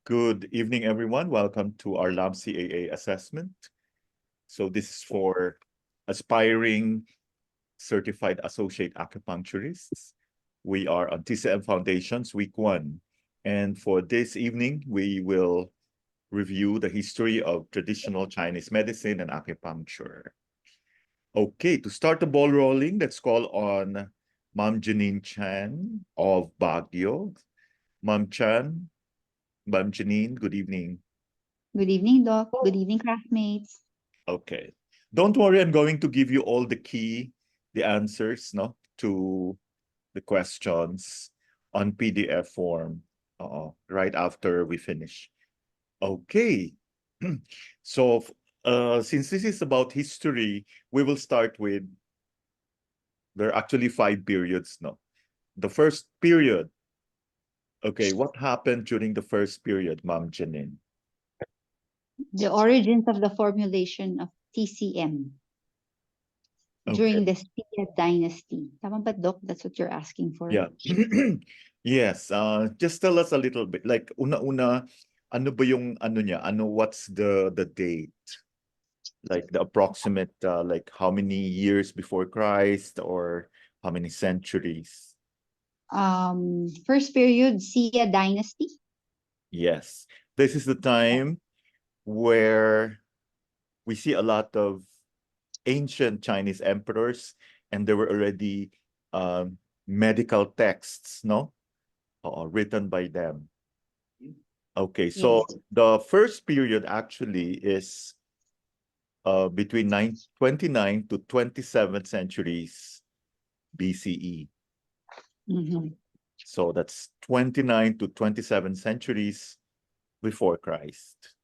Good evening, everyone. Welcome to our Lab CAA assessment. So this is for aspiring certified associate acupuncturists. We are on TCM Foundations week 1. And for this evening, we will review the history of traditional Chinese medicine and acupuncture. Okay, to start the ball rolling, let's call on Ma'am Janine Chan of Baguio. Ma'am Janine, good evening. Good evening, Doc. Good evening, classmates. Okay. Don't worry, I'm going to give you all the answers, to the questions on PDF form right after we finish. Okay. So, since this is about history, we will start with, there are actually 5 periods, no? The first period. Okay, what happened during the first period, Ma'am Janine? The origins of the formulation of TCM Okay. during the Xia dynasty. Tama ba, Doc? That's what you're asking for? Yeah. Yes, just tell us a little bit. Like una-una, ano ba yung ano niya? What's the date? Like the approximate like how many years before Christ or how many centuries? First period, Xia dynasty. Yes. This is the time where we see a lot of ancient Chinese emperors, and there were already medical texts, no? Written by them. Okay, so Yes. the first period actually is between 29 to 27th centuries BCE. So that's 29 to 27 centuries before Christ.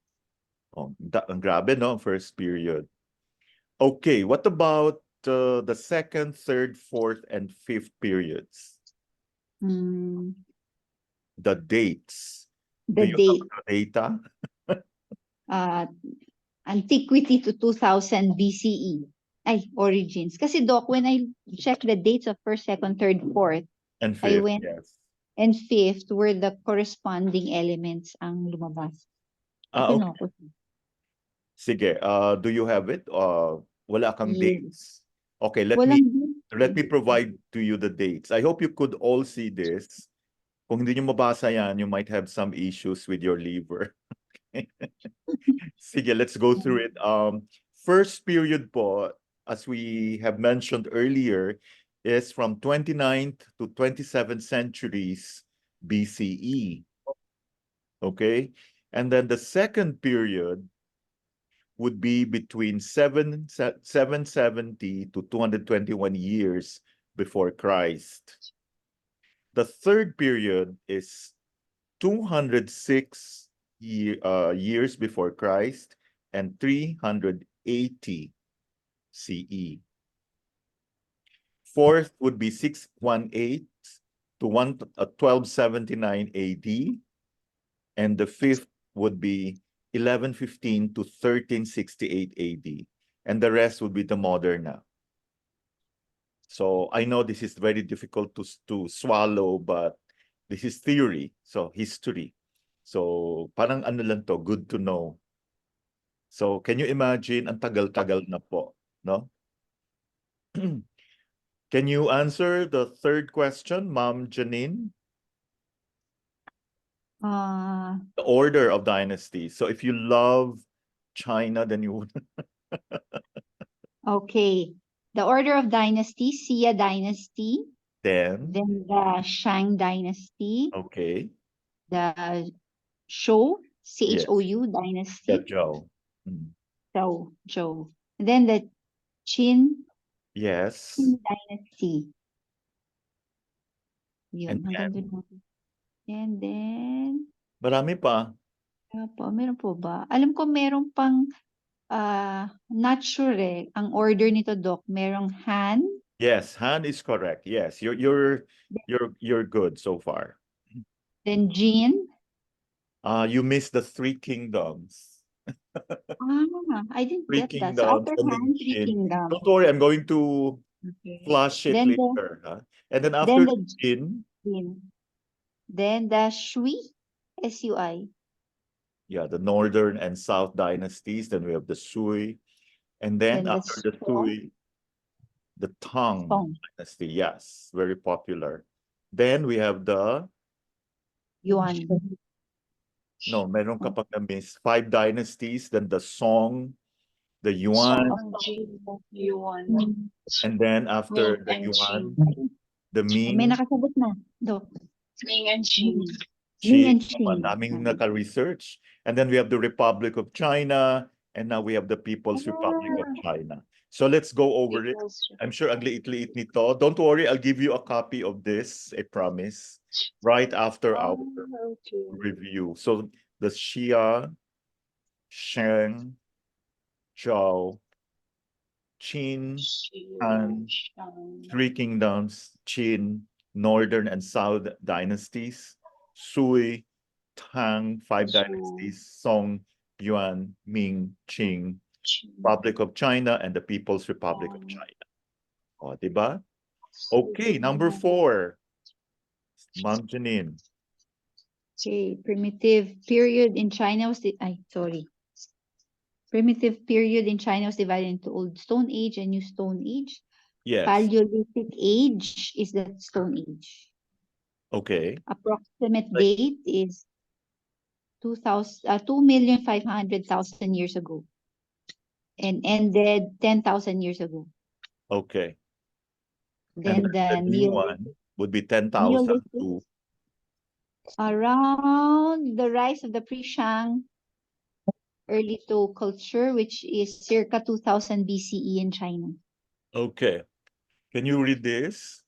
Ang grabe, no? First period. Okay, what about the second, third, fourth, and fifth periods? The dates. Do The you date. have the data? Antiquity to 2000 BCE. Ay, origins. Kasi, Doc, when I check the dates of first, second, third, fourth, And I fifth, went, yes. and fifth were the corresponding elements ang lumabas. Okay. Sige, do you have it? Wala kang dates? Okay, let me provide to you the dates. I hope you could all see this. Kung hindi nyo mabasa yan, you might have some issues with your liver. Sige, let's go through it. First period po, as we have mentioned earlier, is from 29th to 27th centuries BCE. Okay? And then the second period would be between 770 to 221 years before Christ. The third period is 206 years before Christ and 380 CE. Fourth would be 618 to 1279 AD. And the fifth would be 1115 to 1368 AD. And the rest would be the modern now. So I know this is very difficult to swallow, but this is theory, so history. So parang ano lang to, good to know. So can you imagine, ang tagal-tagal na po, no? Can you answer the third question, Ma'am Janine? The order of dynasty. So if you love China, then you would. Okay. The order of dynasty, Xia dynasty. Then the Shang dynasty. Okay. The Shou, Chou dynasty. Yeah, Zhou. Zhou. And then the Qin Yes. dynasty. Yun, and then Marami pa. Meron po ba? Alam ko meron pang not sure eh. Ang order nito, Doc, merong Han. Yes, Han is correct. Yes, you're good so far. Then Jin. You missed the three kingdoms. I didn't Three get that. So kingdoms after and then Han, three Jin. kingdoms. Don't worry, I'm going to flash it Then later. And then after Jin, Then the Shui, SUI. Yeah, the northern and south dynasties. Then we have the Sui. And then Then the after the Sui, the Tang Song, dynasty. Yes, very popular. Then we have the, Yuan. no, meron ka pag na-miss. 5 dynasties, then the Song, the Yuan, Yuan. and then after Ming the and Yuan, Qing. the May Ming, nakasagot na, Dok. Ming and Qing. Ming and Qing, Qing. daming naka-research. And then we have the Republic of China, and now we have the People's Republic of China. So let's go over it. I'm sure ang liit-liit nito. Don't worry, I'll give you a copy of this, I promise, right after our Okay. review. So the Xia, Sheng, Zhao, Qin, Han, Three Kingdoms, Qin, Northern and South dynasties, Sui, Tang, 5 dynasties, Song, Yuan, Ming, Qing, Republic of China, and the People's Republic of China. O, diba? Okay, number 4. Ma'am Janine. Okay, primitive period in China was Primitive period in China was divided into Old Stone Age and New Stone Age. Yes. Paleolithic age is the Stone Age. Okay. Approximate date is 2,500,000 years ago and ended 10,000 years ago. Okay. Then And the the new one would be 10,000 Neolithic, to, around the rise of the pre-Shang early to culture, which is circa 2000 BCE in China. okay. Can you read this?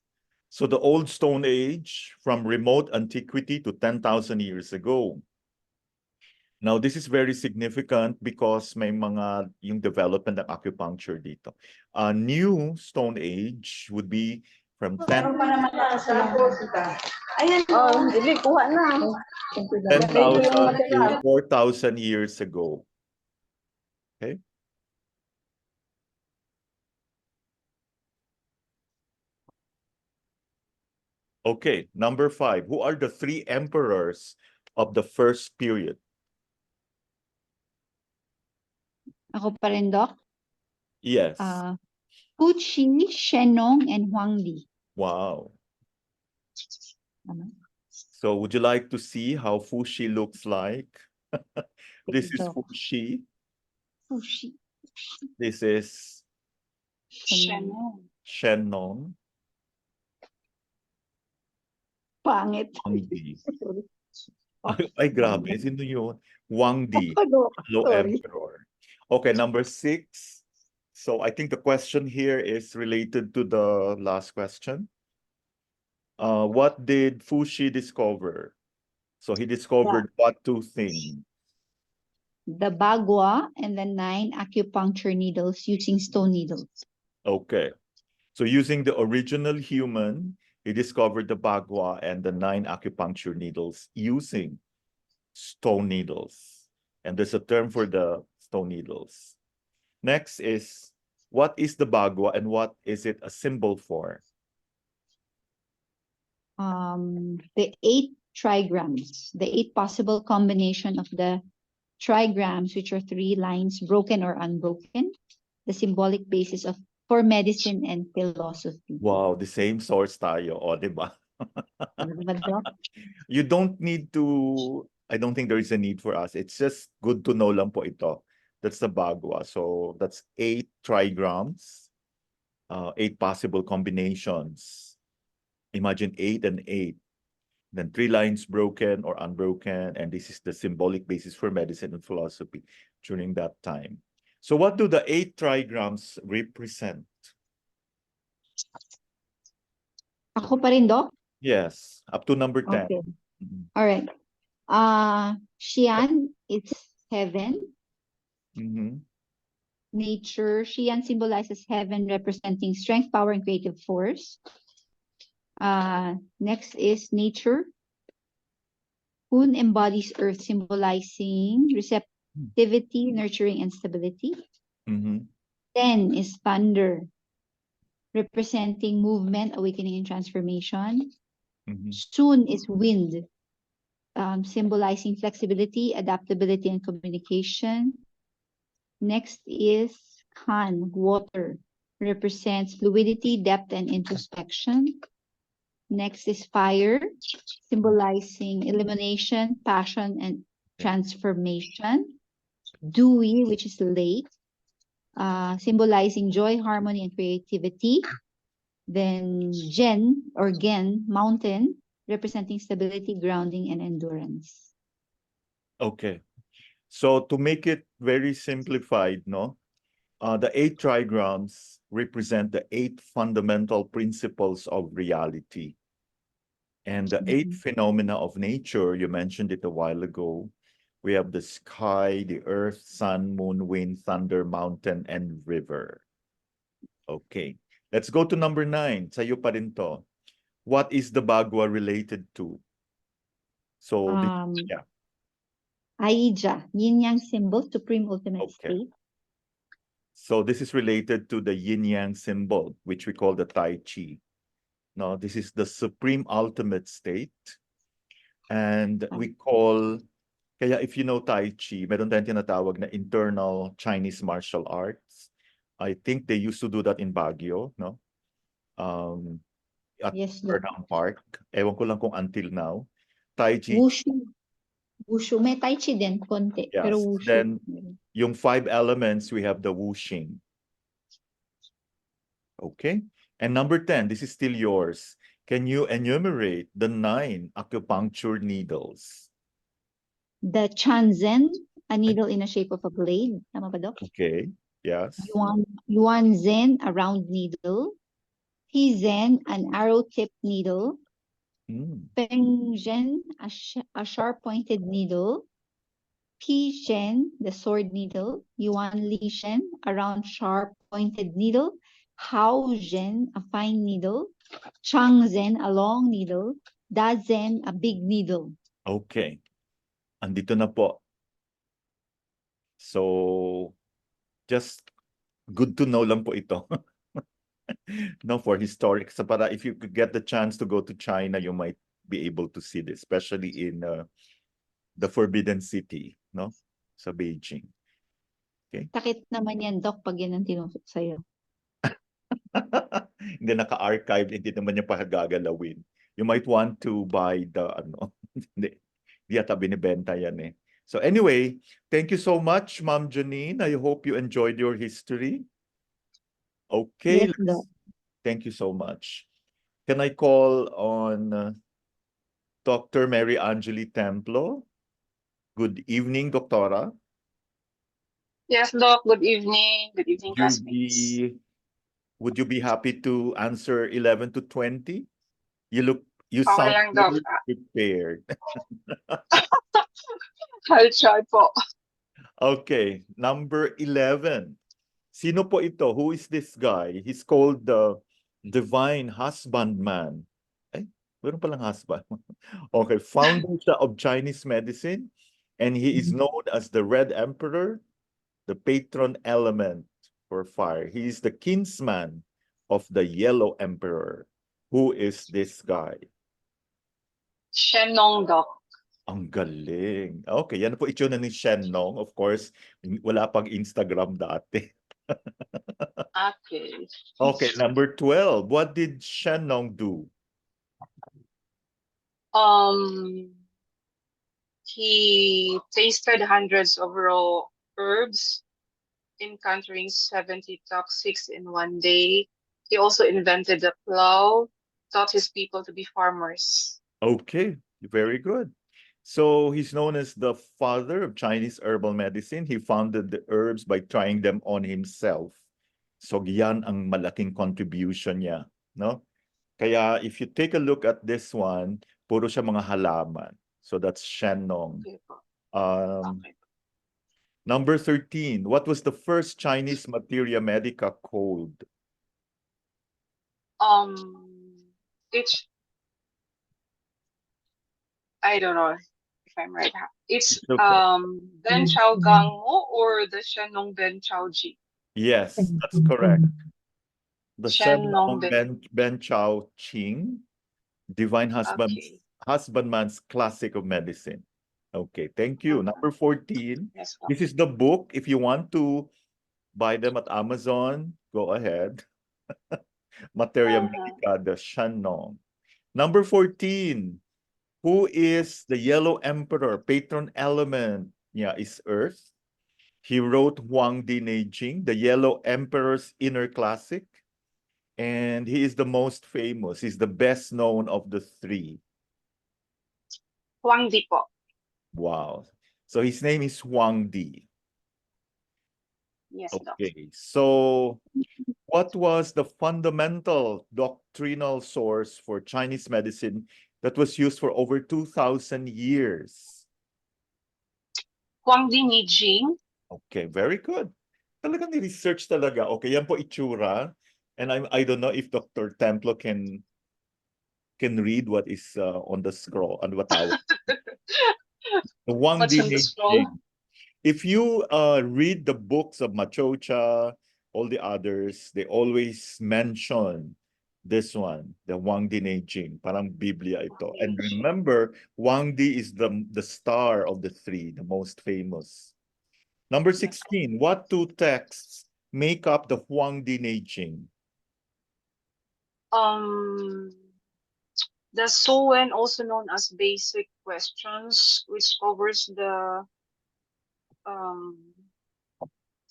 So the Old Stone Age, from remote antiquity to 10,000 years ago. Now, this is very significant because may mga yung development ng acupuncture dito. A new Stone Age would be from 10,000 to 4,000 years ago. Okay? Okay, number 5. Who are the 3 emperors of the first period? Ako pa rin, Doc. Yes. Fuqi, Shennong, and Huangdi. Wow. Ano? So would you like to see how Fuxi looks like? This is Doc. Fuxi. Fuqi. This is Shennong. Shennong. Pangit. Huangdi. Sorry. Ay, grabe. Sino yun? Huangdi. Ako, Doc. Hello, Sorry. Emperor. Okay, number 6. So I think the question here is related to the last question. What did Fuxi discover? So he discovered what 2 things? The bagua and the 9 acupuncture needles using stone needles. Okay. So using the original human, he discovered the bagua and the 9 acupuncture needles using stone needles. And there's a term for the stone needles. Next is, what is the bagua and what is it a symbol for? The 8 trigrams, the 8 possible combination of the trigrams, which are 3 lines, broken or unbroken, the symbolic basis for medicine and philosophy. Wow, the same source tayo, o, diba? Diba, Doc? You don't need to, I don't think there is a need for us. It's just good to know lang po ito. That's the bagua. So that's 8 trigrams, 8 possible combinations. Imagine 8 and 8. Then 3 lines broken or unbroken. And this is the symbolic basis for medicine and philosophy during that time. So what do the 8 trigrams represent? Ako pa rin, Doc? Yes, up to number 10. Okay. All right. Xian is heaven. Nature. Xian symbolizes heaven, representing strength, power, and creative force. Next is nature. Hun embodies earth, symbolizing receptivity, nurturing, and stability. 10 is thunder, representing movement, awakening, and transformation. Sun is wind, symbolizing flexibility, adaptability, and communication. Next is Han, water, represents fluidity, depth, and introspection. Next is fire, symbolizing illumination, passion, and transformation. Dewy, which is lake, symbolizing joy, harmony, and creativity. Then Gen or Gen, mountain, representing stability, grounding, and endurance. Okay. So to make it very simplified, no, the 8 trigrams represent the 8 fundamental principles of reality. And the 8 phenomena of nature, you mentioned it a while ago. We have the sky, the earth, sun, moon, wind, thunder, mountain, and river. Okay. Let's go to number 9. Sa'yo pa rin to. What is the bagua related to? So, yeah. Aija, yin-yang symbol, supreme ultimate Okay. state. So this is related to the yin-yang symbol, which we call the Tai Chi. No, this is the supreme ultimate state. And we call, kaya if you know Tai Chi, meron tayong tinatawag na internal Chinese martial arts. I think they used to do that in Baguio, no? At Yes, no. Burnham Park. Ewan ko lang kung until now. Tai Chi, Wushu. Wushu. May tai chi din, konti. Pero yes. wushu. Then yung 5 elements, we have the wuxing. Okay. And number 10, this is still yours. Can you enumerate the 9 acupuncture needles? The Chanzen, a needle in the shape of a blade. Tama ba, Doc? Okay. Yes. Yuan Zen, a round needle. He Zen, an arrow-tipped needle. Peng Zhen, a sharp-pointed needle. Pi Zhen, the sword needle. Yuan Li Zhen, a round sharp-pointed needle. Hao Zhen, a fine needle. Chang Zhen, a long needle. Da Zhen, a big needle. Okay. Andito na po. So, just good to know lang po ito. No, for historic. So para if you could get the chance to go to China, you might be able to see this, especially in the Forbidden City, no? Sa Beijing. Okay. Sakit naman yan, Doc, pag yan ang tinusok sa'yo. Hindi naka-archive, hindi naman niya pa gagalawin. You might want to buy the, ano, hindi yata binibenta yan eh. So anyway, thank you so much, Ma'am Janine. I hope you enjoyed your history. Okay, Yes, Doc. thank you so much. Can I call on Dr. Mary Angeli Templo? Good evening, Doctora. Yes, Doc. Good evening. Good evening, classmates. Would you be happy to answer 11 to 20? You Okay sound lang, Doc. prepared. I'll try po. Okay, number 11. Sino po ito? Who is this guy? He's called the Divine Husbandman. Ay, meron palang husband. Okay, founder siya of Chinese medicine, and he is known as the Red Emperor, the patron element for fire. He is the kinsman of the Yellow Emperor. Who is this guy? Shenong, Doc. Ang galing. Okay, yan po itsura ni Shenong. Of course, wala pang Instagram dati. Okay. Okay, number 12. What did Shenong do? He tasted hundreds of raw herbs, encountering 70 toxics in one day. He also invented the plow, taught his people to be farmers. Okay, very good. So he's known as the father of Chinese herbal medicine. He founded the herbs by trying them on himself. So yan ang malaking contribution niya, no? Kaya if you take a look at this one, puro siya mga halaman. So that's Shenong. Okay po. Um, Okay. Number 13, what was the first Chinese materia medica code? It's, I don't know if I'm right. It's It's okay. Ben Chao Gang Mo or the Shenong Ben Chao Ji? Yes, that's correct. The Shenong Shenong Ben Chao Ching, Divine Husband Okay. husbandman's classic of medicine. Okay, thank you. Number 14. Yes, This is the book. If you want to buy them at Amazon, go ahead. Materia Medica, the Shannon. Number 14. Who is the Yellow Emperor? Patron element, yeah, is Earth. He wrote Huangdi Neijing, the Yellow Emperor's inner classic. And he is the most famous. He's the best known of the three. Huangdi po. Wow. So his name is Huangdi. Yes, Doc. Okay. So what was the fundamental doctrinal source for Chinese medicine that was used for over 2,000 years? Huangdi neijing. Okay, very good. Talagang ni-research talaga. Okay, yan po itsura. And I don't know if Dr. Templo can read what is on the scroll, on what tawag. The What's Huangdi on the scroll? Neijing. If you read the books of Machocha, all the others, they always mention this one, the Huangdi Neijing, parang Biblia ito. And remember, Huangdi is the star of the three, the most famous. Number 16, what two texts make up the Huangdi Neijing? The Sowen, also known as basic questions, which covers the um,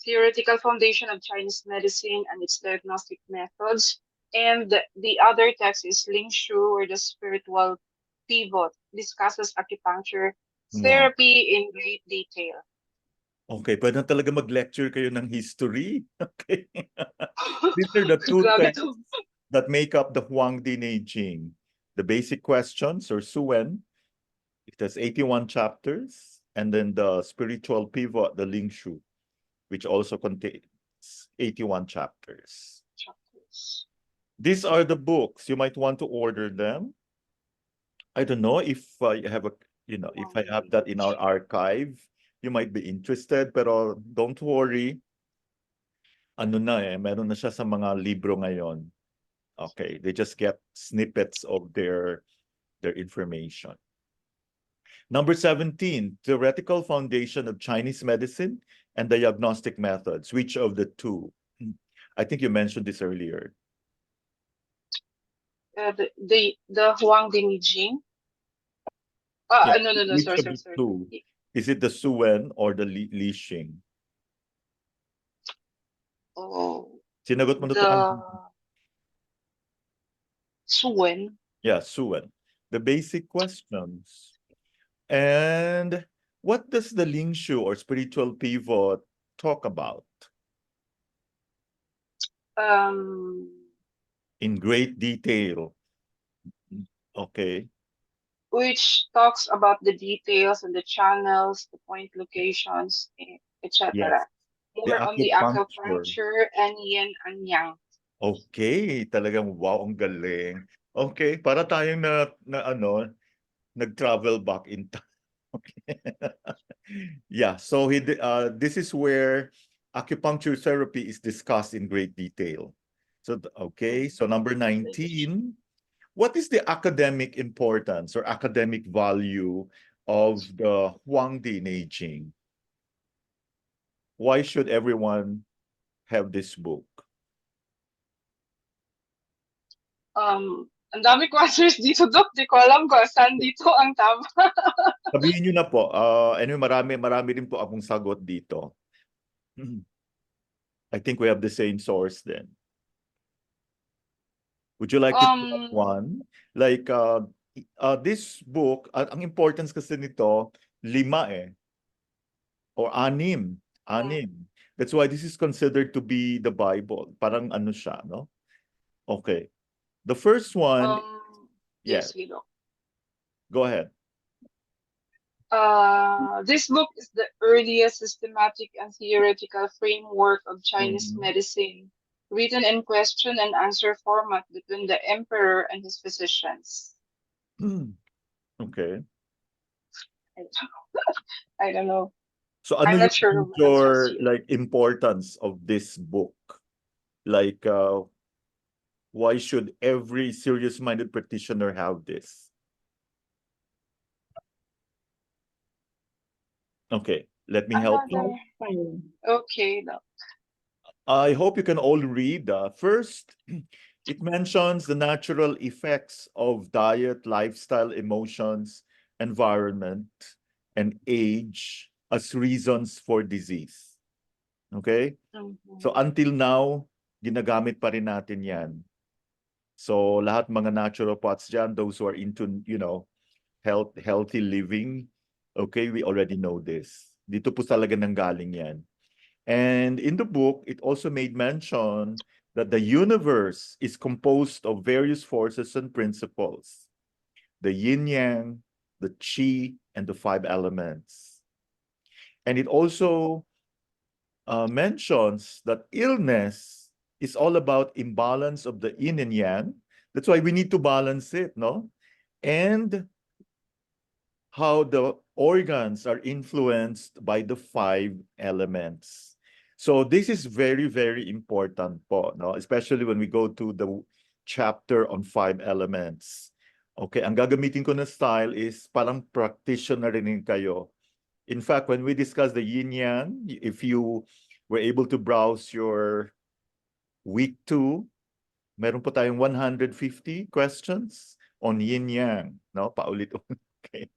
theoretical foundation of Chinese medicine and its diagnostic methods. And the other text is Ling Shu, or the spiritual pivot, discusses acupuncture Wow. therapy in great detail. Okay, pwede na talaga mag-lecture kayo ng history. Okay. These are the two Grabe texts to. that make up the Huangdi Neijing. The basic questions, or Suwen, it has 81 chapters, and then the spiritual pivot, the Ling Shu, which also contains 81 chapters. Chapters. These are the books. You might want to order them. I don't know if you have if I have that in our archive, you might be interested, pero don't worry. Ano na meron na siya sa mga libro ngayon. Okay, they just get snippets of their information. Number 17, theoretical foundation of Chinese medicine and diagnostic methods. Which of the two? I think you mentioned this earlier. The Huangdi neijing. Yeah. No, Which sorry, of sorry, the sorry. two? Is it the Suwen or the Li Xing? Oh, Sinagot mo na to the kanina. Suwen. Yeah, Suwen. The basic questions. And what does the Ling Shu or spiritual pivot talk about? In great detail. Okay. Which talks about the details and the channels, the point locations, etc. Yes. The More on the acupuncture. acupuncture and yin and yang. Okay, talagang wow, ang galing. Okay, para tayong nag-travel back in time. Okay. Yeah, so this is where acupuncture therapy is discussed in great detail. So, okay, so number 19, what is the academic importance or academic value of the Huangdi Neijing? Why should everyone have this book? Ang dami ko answers dito, Doc. Di ko alam kung saan dito ang tama. Sabihin nyo na po. Anyway, marami rin po akong sagot dito. I think we have the same source then. Would you like to pick one? Like, this book, ang importance kasi nito, 5 or 6. 6. That's why this is considered to be the Bible. Parang ano siya, no? Okay. The first one, yes, Doc. Go ahead. This book is the earliest systematic and theoretical framework of Chinese medicine, written in question and answer format between the emperor and his physicians. Okay. I don't know. So ano I'm not sure yung your like importance of this book? Like, why should every serious-minded practitioner have this? Okay, let me help you. Another. Fine. Okay, Doc. I hope you can all read. First, it mentions the natural effects of diet, lifestyle, emotions, environment, and age as reasons for disease. Okay? So Mhm. until now, ginagamit pa rin natin yan. So lahat mga naturopaths dyan, those who are into, healthy living, okay, we already know this. Dito po talaga nanggaling yan. And in the book, it also made mention that the universe is composed of various forces and principles, the yin-yang, the qi, and the 5 elements. And it also mentions that illness is all about imbalance of the yin and yang. That's why we need to balance it, no? And how the organs are influenced by the 5 elements. So this is very, very important po, no? Especially when we go to the chapter on 5 elements. Okay, ang gagamitin ko na style is parang practitioner rin kayo. In fact, when we discuss the yin-yang, if you were able to browse your week 2, meron po tayong 150 questions on yin-yang, no? Paulit-ulit. Okay.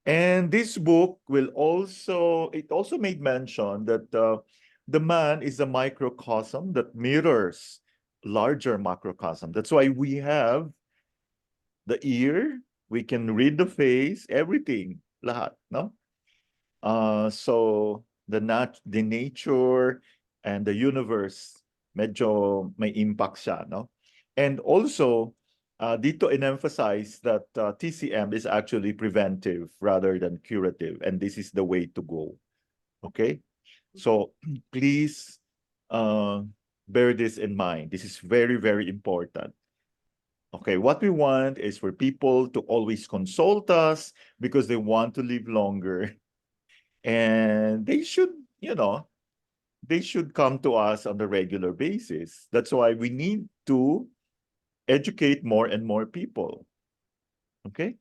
And this book it also made mention that the man is a microcosm that mirrors larger macrocosm. That's why we have the ear, we can read the face, everything, lahat, no? So the nature and the universe medyo may impact siya, no? And also dito in-emphasize that TCM is actually preventive rather than curative, and this is the way to go. Okay? So please bear this in mind. This is very, very important. Okay, what we want is for people to always consult us because they want to live longer. And they should, they should come to us on a regular basis. That's why we need to educate more and more people. Okay?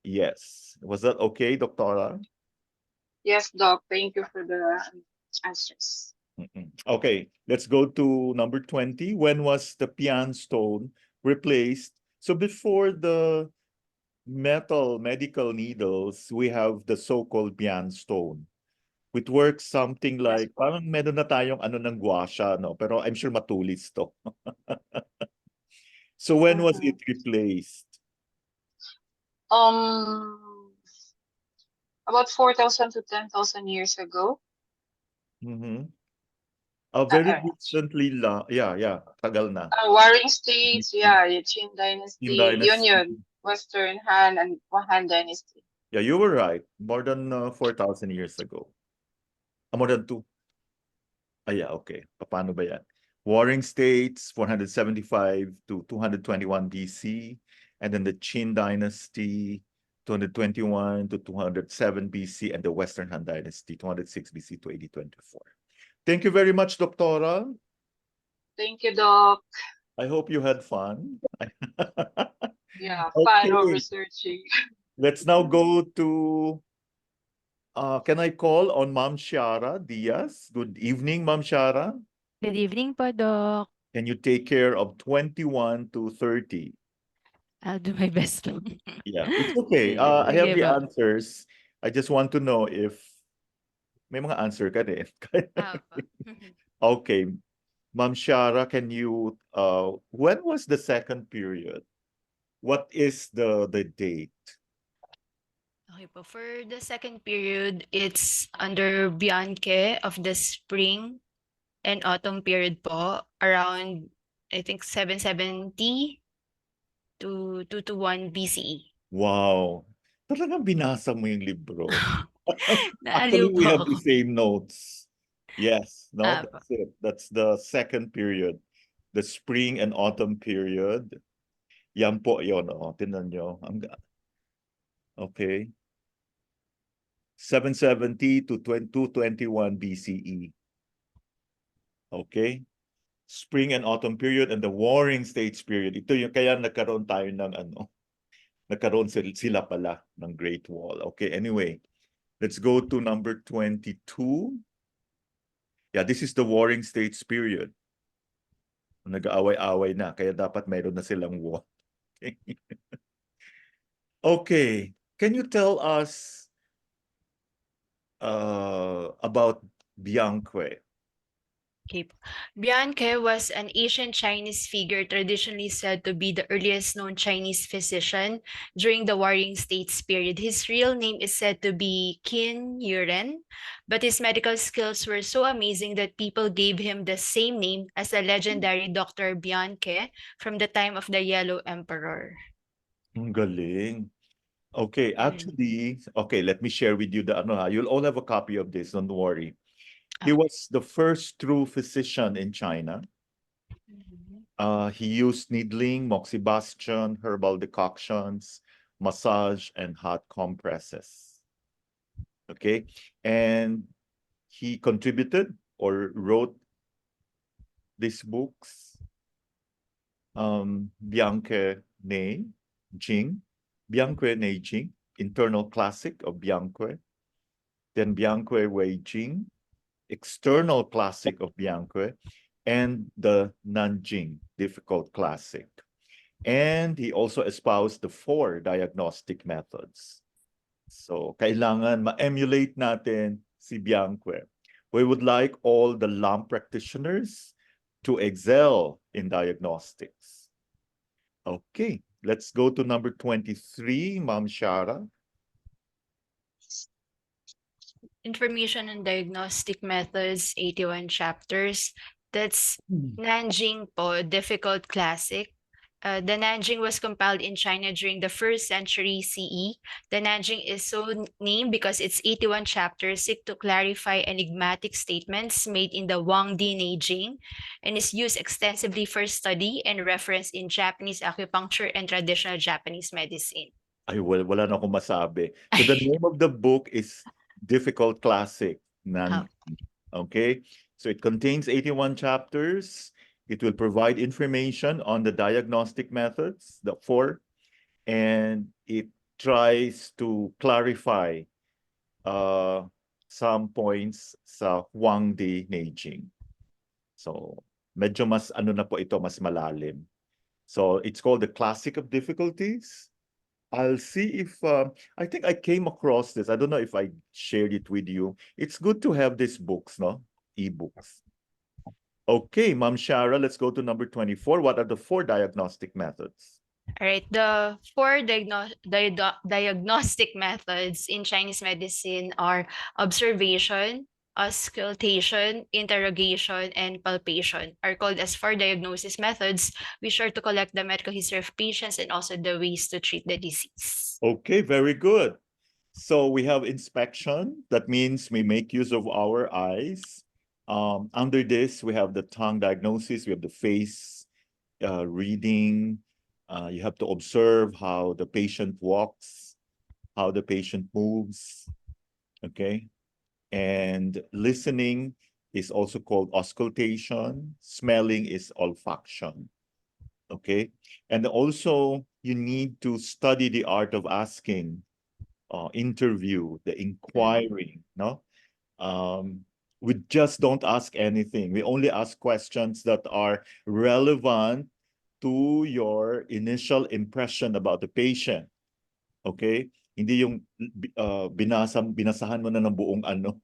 Yes. Was that okay, Doctora? Yes, Doc. Thank you for the answers. Okay, let's go to number 20. When was the pian stone replaced? So before the medical needles, we have the so-called pian stone. It works something Yes like, po. parang meron na tayong ng guasha, no? Pero I'm sure matulis to. So when was Mhm. it replaced? Um, about 4,000 to 10,000 years ago. Mm-hmm. Uh, Very uh, recently yeah, tagal na. Warring States, yeah, the Qin Qing Dynasty, Dynasty. Western Han, and Han Dynasty. Yeah, you were right. More than 4,000 years ago. More than two. Yeah, okay. Paano ba yan? Warring States, 475 to 221 BC. And then the Qin Dynasty, 221 to 207 BC. And the Western Han Dynasty, 206 BC to 8024. Thank you very much, Doctora. Thank you, Doc. I hope you had fun. Yeah, fun of Okay, researching. let's now go to, can I call on Ma'am Shara Diaz? Good evening, Ma'am Shara. Good evening po, Doc. Can you take care of 21 to 30? I'll do my best po. Yeah, it's okay. I have Sige the po. answers. I just want to know if may mga answer ka din. Opo. Okay. Ma'am Shara, can you, when was the second period? What is the date? Okay po. For the second period, it's under Bianche of the spring and autumn period po. Around, I think, 770 to 221 BCE. Wow. Talagang binasa mo yung libro. Actually, Naaliw we po have ako. the same notes. Yes, no, Opo. that's it. That's the second period. The spring and autumn period. Yan po yun, oh. Tingnan nyo. Okay. 770 to 221 BCE. Okay? Spring and autumn period and the warring states period. Ito yung kaya nagkaroon tayo ng nagkaroon sila pala ng Great Wall. Okay, anyway. Let's go to number 22. Yeah, this is the warring states period. Nag-aaway-away na, kaya dapat mayroon na silang war. Okay, can you tell us about Bianque? Okay. Bianque was an ancient Chinese figure traditionally said to be the earliest known Chinese physician during the Warring States period. His real name is said to be Qin Yuren, but his medical skills were so amazing that people gave him the same name as the legendary Dr. Bianque from the time of the Yellow Emperor. Ang galing. Okay, actually, okay, let me share with you the ano ha. You'll all have a copy of this, don't worry. He was the first true physician in China. He used needling, moxibustion, herbal decoctions, massage, and hot compresses. Okay, and he contributed or wrote these books, Bianque Neijing, Bianque Neijing, internal classic of Bianque, then Bianque Weijing, external classic of Bianque, and the Nanjing, difficult classic. And he also espoused the 4 diagnostic methods. So, kailangan ma-emulate natin si Bianque. We would like all the LAM practitioners to excel in diagnostics. Okay, let's go to number 23, Ma'am Shara. Information on diagnostic methods, 81 chapters. That's Nanjing po, difficult classic. The Nanjing was compiled in China during the 1st century CE. The Nanjing is so named because its 81 chapters seek to clarify enigmatic statements made in the Huangdi neijing and is used extensively for study and reference in Japanese acupuncture and traditional Japanese medicine. Ay, wala na akong masabi. So the name of the book is Difficult Classic. Okay, so it contains 81 chapters. It will provide information on the diagnostic methods, the 4, and it tries to clarify some points sa Huangdi neijing. So medyo mas ano na po ito, mas malalim. So it's called the Classic of Difficulties. I'll see if I think I came across this. I don't know if I shared it with you. It's good to have these books, no? E-books. Okay, Ma'am Shara, let's go to number 24. What are the 4 diagnostic methods? All right, the 4 diagnostic methods in Chinese medicine are observation, auscultation, interrogation, and palpation are called as 4 diagnosis methods, which are to collect the medical history of patients and also the ways to treat the disease. Okay, very good. So we have inspection. That means we make use of our eyes. Under this, we have the tongue diagnosis. We have the face reading. You have to observe how the patient walks, how the patient moves. Okay. And listening is also called auscultation. Smelling is olfaction. Okay. And also, you need to study the art of asking, interview, the inquiring, no? We just don't ask anything. We only ask questions that are relevant to your initial impression about the patient. Okay? Hindi yung binasahan mo na ng buong ano.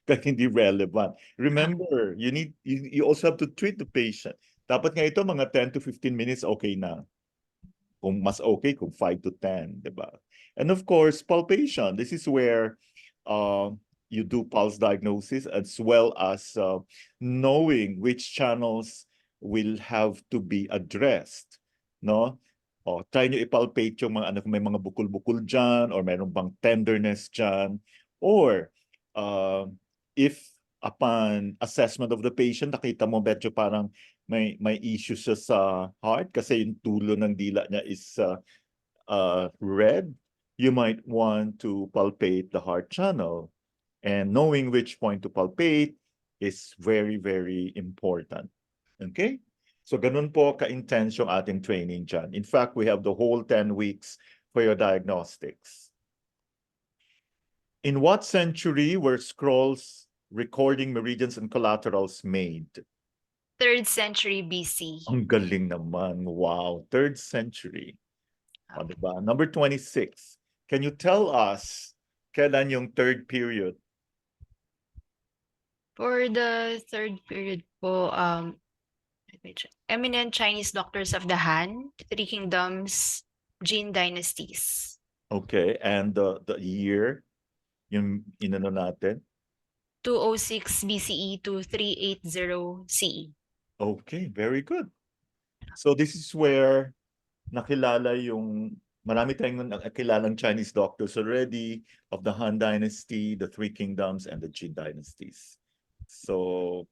Kaya hindi relevant. Remember, you also have to treat the patient. Dapat nga ito mga 10 to 15 minutes okay na. Kung mas okay, kung 5 to 10, di ba? And of course, palpation. This is where you do pulse diagnosis as well as knowing which channels will have to be addressed. No? Try nyo ipalpate yung mga anak, may mga bukol-bukol dyan or mayroon bang tenderness dyan. Or if upon assessment of the patient, nakita mo medyo parang may issue siya sa heart kasi yung tulo ng dila niya is red, you might want to palpate the heart channel. And knowing which point to palpate is very, very important. Okay? So ganun po ka-intense yung ating training dyan. In fact, we have the whole 10 weeks for your diagnostics. In what century were scrolls recording meridians and collaterals made? 3rd century BC. Ang galing naman. Wow. 3rd century. O, diba? Number 26. Can you tell us kailan yung 3rd period? For the 3rd period po, let me check. Eminent Chinese doctors of the Han, Three Kingdoms, Jin dynasties. Okay. And the year, yung inano natin? 206 BCE to 380 CE. Okay. Very good. So this is where nakilala yung marami tayong nakilalang Chinese doctors already of the Han Dynasty, the Three Kingdoms, and the Jin dynasties. So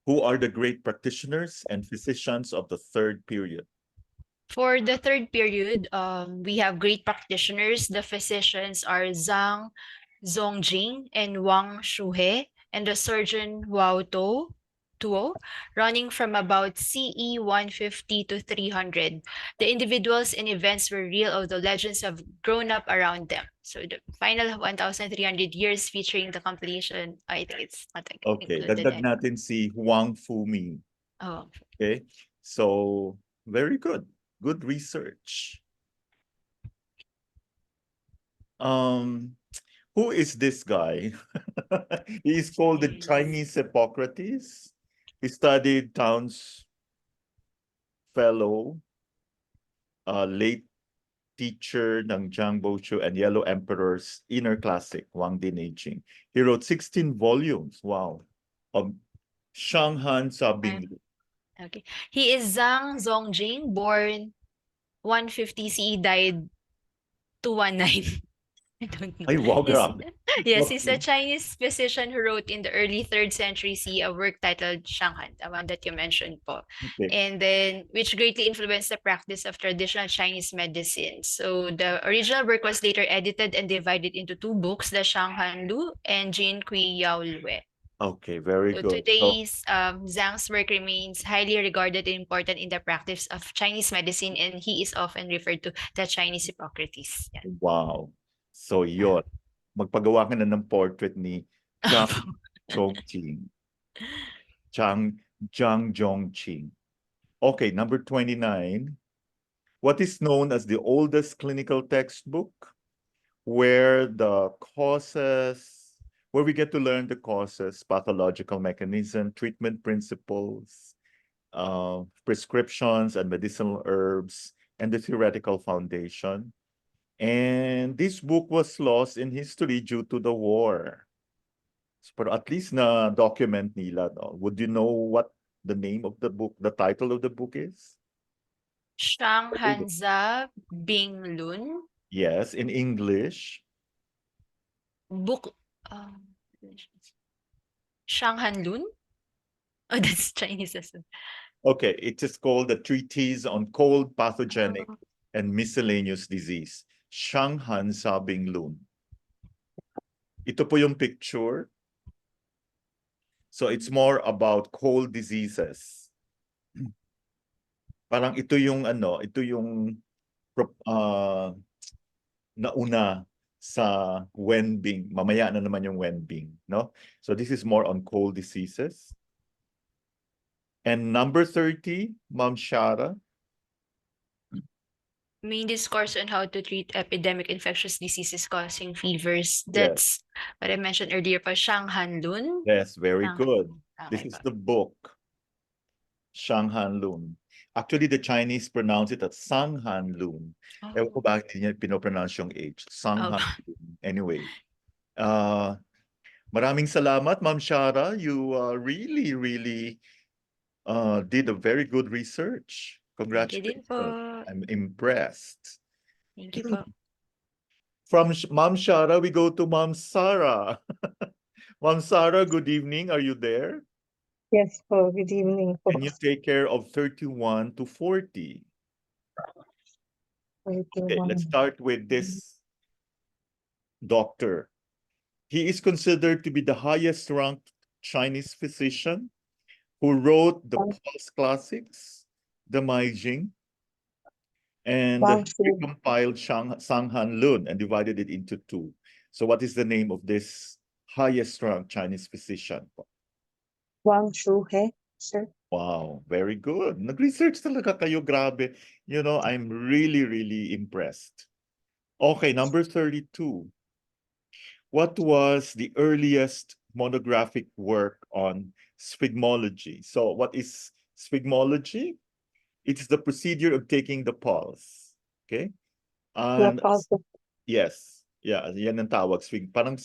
who are the great practitioners and physicians of the 3rd period? For the 3rd period, we have great practitioners. The physicians are Zhang Zongjing and Wang Shuhe, and the surgeon Tuo, running from about CE 150 to 300. The individuals and events were real, although legends have grown up around them. So the final 1,300 years featuring the compilation, I think it's not Okay, included. dagdag natin si Huang Fumi. Oh, Okay, so very good. Good research. Who is this guy? He is called the Chinese Hippocrates. He studied Towns Fellow, late teacher ng Jiang Bochu and Yellow Emperor's inner classic, Huangdi neijing. He wrote 16 volumes, wow, of Shanghan Sabing. okay. He is Zhang Zongjing, born 150 CE, died 219. I don't know. Ay, wow, He's- grabe. yes, he's a Okay. Chinese physician who wrote in the early 3rd century CE a work titled Shanghan, the one that you mentioned po. Okay. And then, which greatly influenced the practice of traditional Chinese medicine. So the original work was later edited and divided into 2 books, the Shanghan Lu and Jin Kui Yao Lue. Okay, very So good. So, today's Zhang's work remains highly regarded and important in the practice of Chinese medicine, and he is often referred to the Chinese Hippocrates. Yan. wow. So, yun. Magpagawa ka na ng portrait ni Zhang Zhongqing. Zhang Zhongqing. Okay, number 29. What is known as the oldest clinical textbook where the causes, where we get to learn the causes, pathological mechanism, treatment principles, prescriptions and medicinal herbs, and the theoretical foundation. And this book was lost in history due to the war. But at least na document nila, no? Would you know what the name of the book, the title of the book is? Shang Hanza Bing Lun. Yes, in English. Book. Shang Han Lun? Oh, that's Chinese as well. Okay, it is called the Treatise on Cold, Pathogenic, and Miscellaneous Disease. Shanghan Sabing Lun. Ito po yung picture. So it's more about cold diseases. Parang ito yung ano, ito yung nauna sa Wenbing. Mamaya na naman yung Wenbing, no? So this is more on cold diseases. And number 30, Ma'am Shara. Main discourse on how to treat epidemic infectious diseases causing fevers. That's what I mentioned earlier pa, Shang Han Lun. Yes, very Shang- good. Okay This is po. the book, Shanghan Lun. Actually, the Chinese pronounce it as Sanghan Lun. Ewan ko Oh. bakit hindi niya pinopronounce yung H. Sanghan Lun. Anyway, maraming salamat, Ma'am Shara. You really, really did a very good research. Thank you din Congratulations. po. I'm impressed. Thank you po. From Ma'am Shara, we go to Ma'am Sarah. Ma'am Sarah, good evening. Are you there? Yes po, good evening po. Can you take care of 31 to 40? Okay, let's start with this doctor. He is considered to be the highest ranked Chinese physician who wrote the Pulse Classics, the Neijing, And Wow, he sure. compiled Sanghan Lun and divided it into two. So what is the name of this highest ranked Chinese physician? Wang Shuhe, sir. Wow, very good. Nag-research talaga kayo, grabe. You know, I'm really, really impressed. Okay, number 32. What was the earliest monographic work on sphygmology? So what is sphygmology? It's the procedure of taking the pulse. Okay? The And pulse of yes, yeah, yan ang tawag. Parang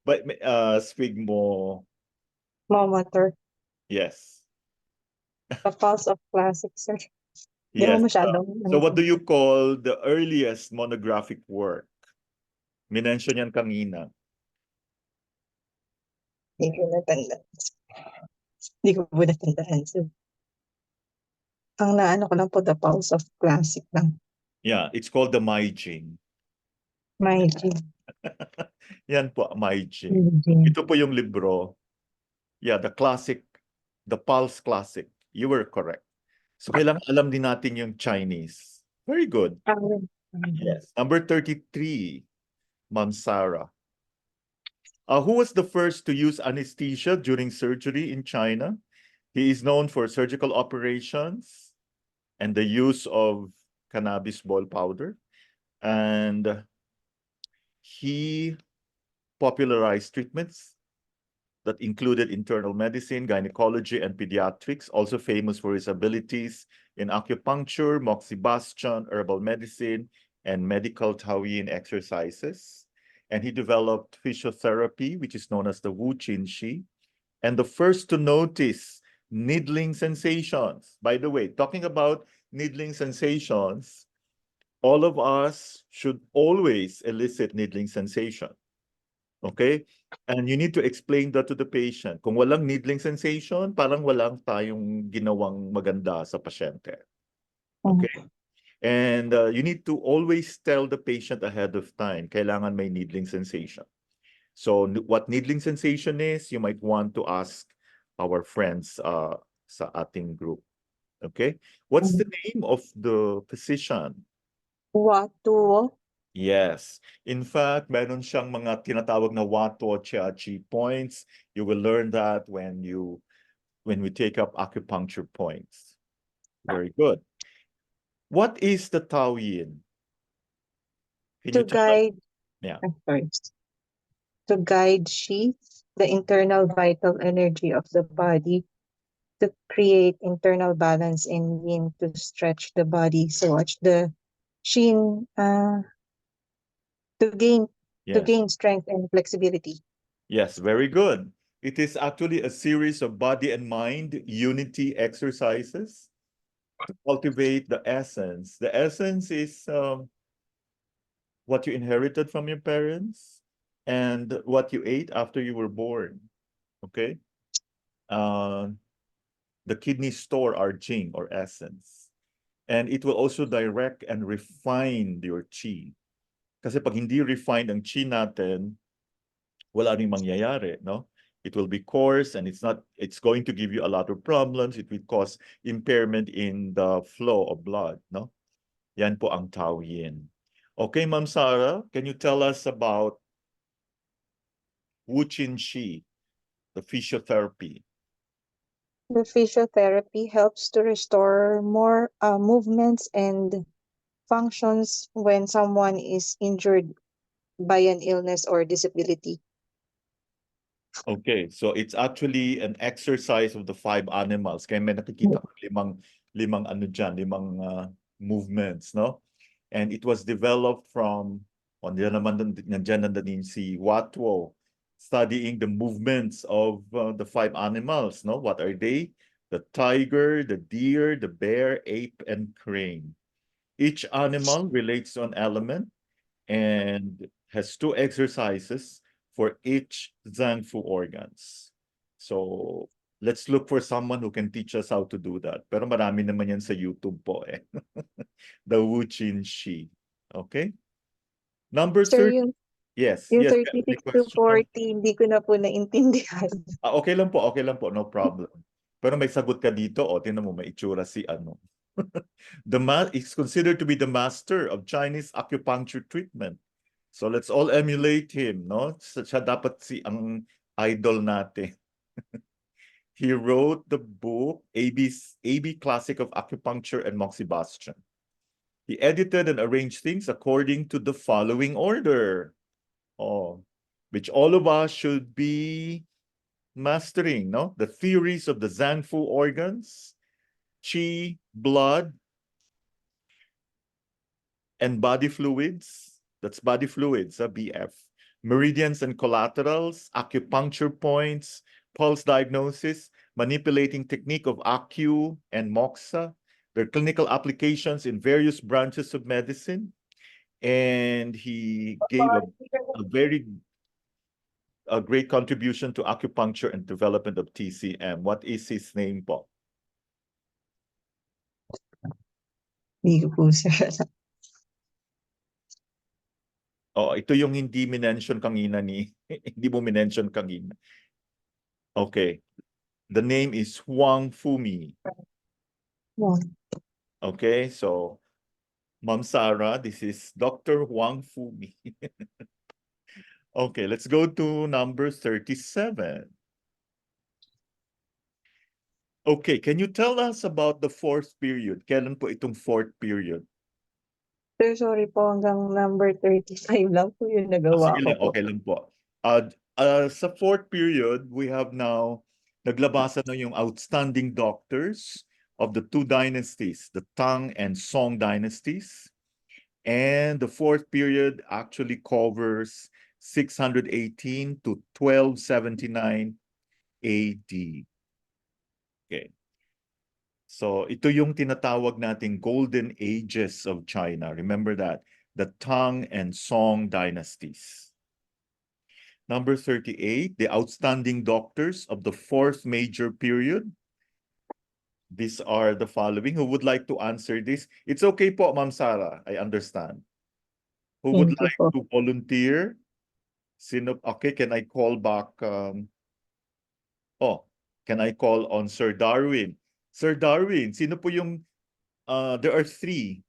but sphygmo, thermometer. yes. The pulse of classic, sir. Di mo Yes. masyadong So what do you call the earliest monographic work? Minention yan kanina. Hindi ko natandaan. Hindi ko po natandaan, sir. Ang naano ko lang po, the pulse of classic lang. Yeah, it's called the neijing. My G. Yan po, neijing. Ito po yung libro. Yeah, the classic, the Pulse Classic. You were correct. So kailangan alam din natin yung Chinese. Very good. Yes. Number 33, Ma'am Sarah. Who was the first to use anesthesia during surgery in China? He is known for surgical operations and the use of cannabis ball powder. And he popularized treatments that included internal medicine, gynecology, and pediatrics, also famous for his abilities in acupuncture, moxibustion, herbal medicine, and medical Taoyin exercises. And he developed physiotherapy, which is known as the Wu Qin Shi, and the first to notice needling sensations. By the way, talking about needling sensations, all of us should always elicit needling sensation. Okay? And you need to explain that to the patient. Kung walang needling sensation, parang walang tayong ginawang maganda sa pasyente. Okay? And you need to always tell the patient ahead of time, kailangan may needling sensation. So what needling sensation is, you might want to ask our friends sa ating group. Okay? What's the name of the physician? Watu. Yes. In fact, meron siyang mga tinatawag na Wato Chiachi points. You will learn that when we take up acupuncture points. Very good. What is the Taoyin? Can you To tell us? guide, Yeah. sorry. To guide Shi, the internal vital energy of the body, to create internal balance and yin to stretch the body. So watch the Shin to gain Yes. strength and flexibility. Yes, very good. It is actually a series of body and mind unity exercises to cultivate the essence. The essence is what you inherited from your parents and what you ate after you were born. Okay? The kidneys store our jing or essence. And it will also direct and refine your chi. Kasi pag hindi refined ang chi natin, wala rin mangyayari, no? It will be coarse and it's going to give you a lot of problems. It will cause impairment in the flow of blood, no? Yan po ang Tao Yin. Okay, Ma'am Sarah, can you tell us about Wu Qin Shi, the physiotherapy? The physiotherapy helps to restore more movements and functions when someone is injured by an illness or disability. Okay, so it's actually an exercise of the 5 animals. Kaya may nakikita ko limang ano dyan, limang movements, no? And it was developed from, nandiyan na din si Watwo, studying the movements of the 5 animals, no? What are they? The tiger, the deer, the bear, ape, and crane. Each animal relates to an element and has 2 exercises for each Zangfu organs. So let's look for someone who can teach us how to do that. Pero marami naman yan sa YouTube po eh. The Wu Qin Shi. Okay? Number Sir, 30. Yes, yung yes. 36 Any to question? 40, hindi ko na po naintindihan. Okay lang po, no problem. Pero may sagot ka dito, o tingnan mo, may itsura si ano. Is considered to be the master of Chinese acupuncture treatment. So let's all emulate him, no? Siya dapat ang idol natin. He wrote the book AB Classic of Acupuncture and Moxibustion. He edited and arranged things according to the following order. Which all of us should be mastering, no? The theories of the Zangfu organs, Qi, blood, and body fluids. That's body fluids, BF. Meridians and collaterals, acupuncture points, pulse diagnosis, manipulating technique of Acu and Moxa, their clinical applications in various branches of medicine. And he gave a great contribution to acupuncture and development of TCM. What is his name po? Hindi ko po, sir. Ito yung hindi minention kanina ni, hindi mo minention kanina. Okay. The name is Huang Fumi. Yeah. Okay, so Ma'am Sarah, this is Dr. Huang Fumi. Okay, let's go to number 37. Okay, can you tell us about the fourth period? Kailan po itong fourth period? Sir, sorry po, hanggang number 35 lang po yung nagawa Sige ko lang, po. okay lang po. Sa fourth period, we have now, naglabasan na yung outstanding doctors of the two dynasties, the Tang and Song dynasties. And the fourth period actually covers 618 to 1279 AD. Okay. So ito yung tinatawag nating golden ages of China. Remember that, the Tang and Song dynasties. Number 38, the outstanding doctors of the fourth major period. These are the following. Who would like to answer this? It's okay po, Ma'am Sarah. I understand. Who would Thank you like po. to volunteer? Okay, can I call back? Can I call on Sir Darwin? Sir Darwin, sino po yung, there are three.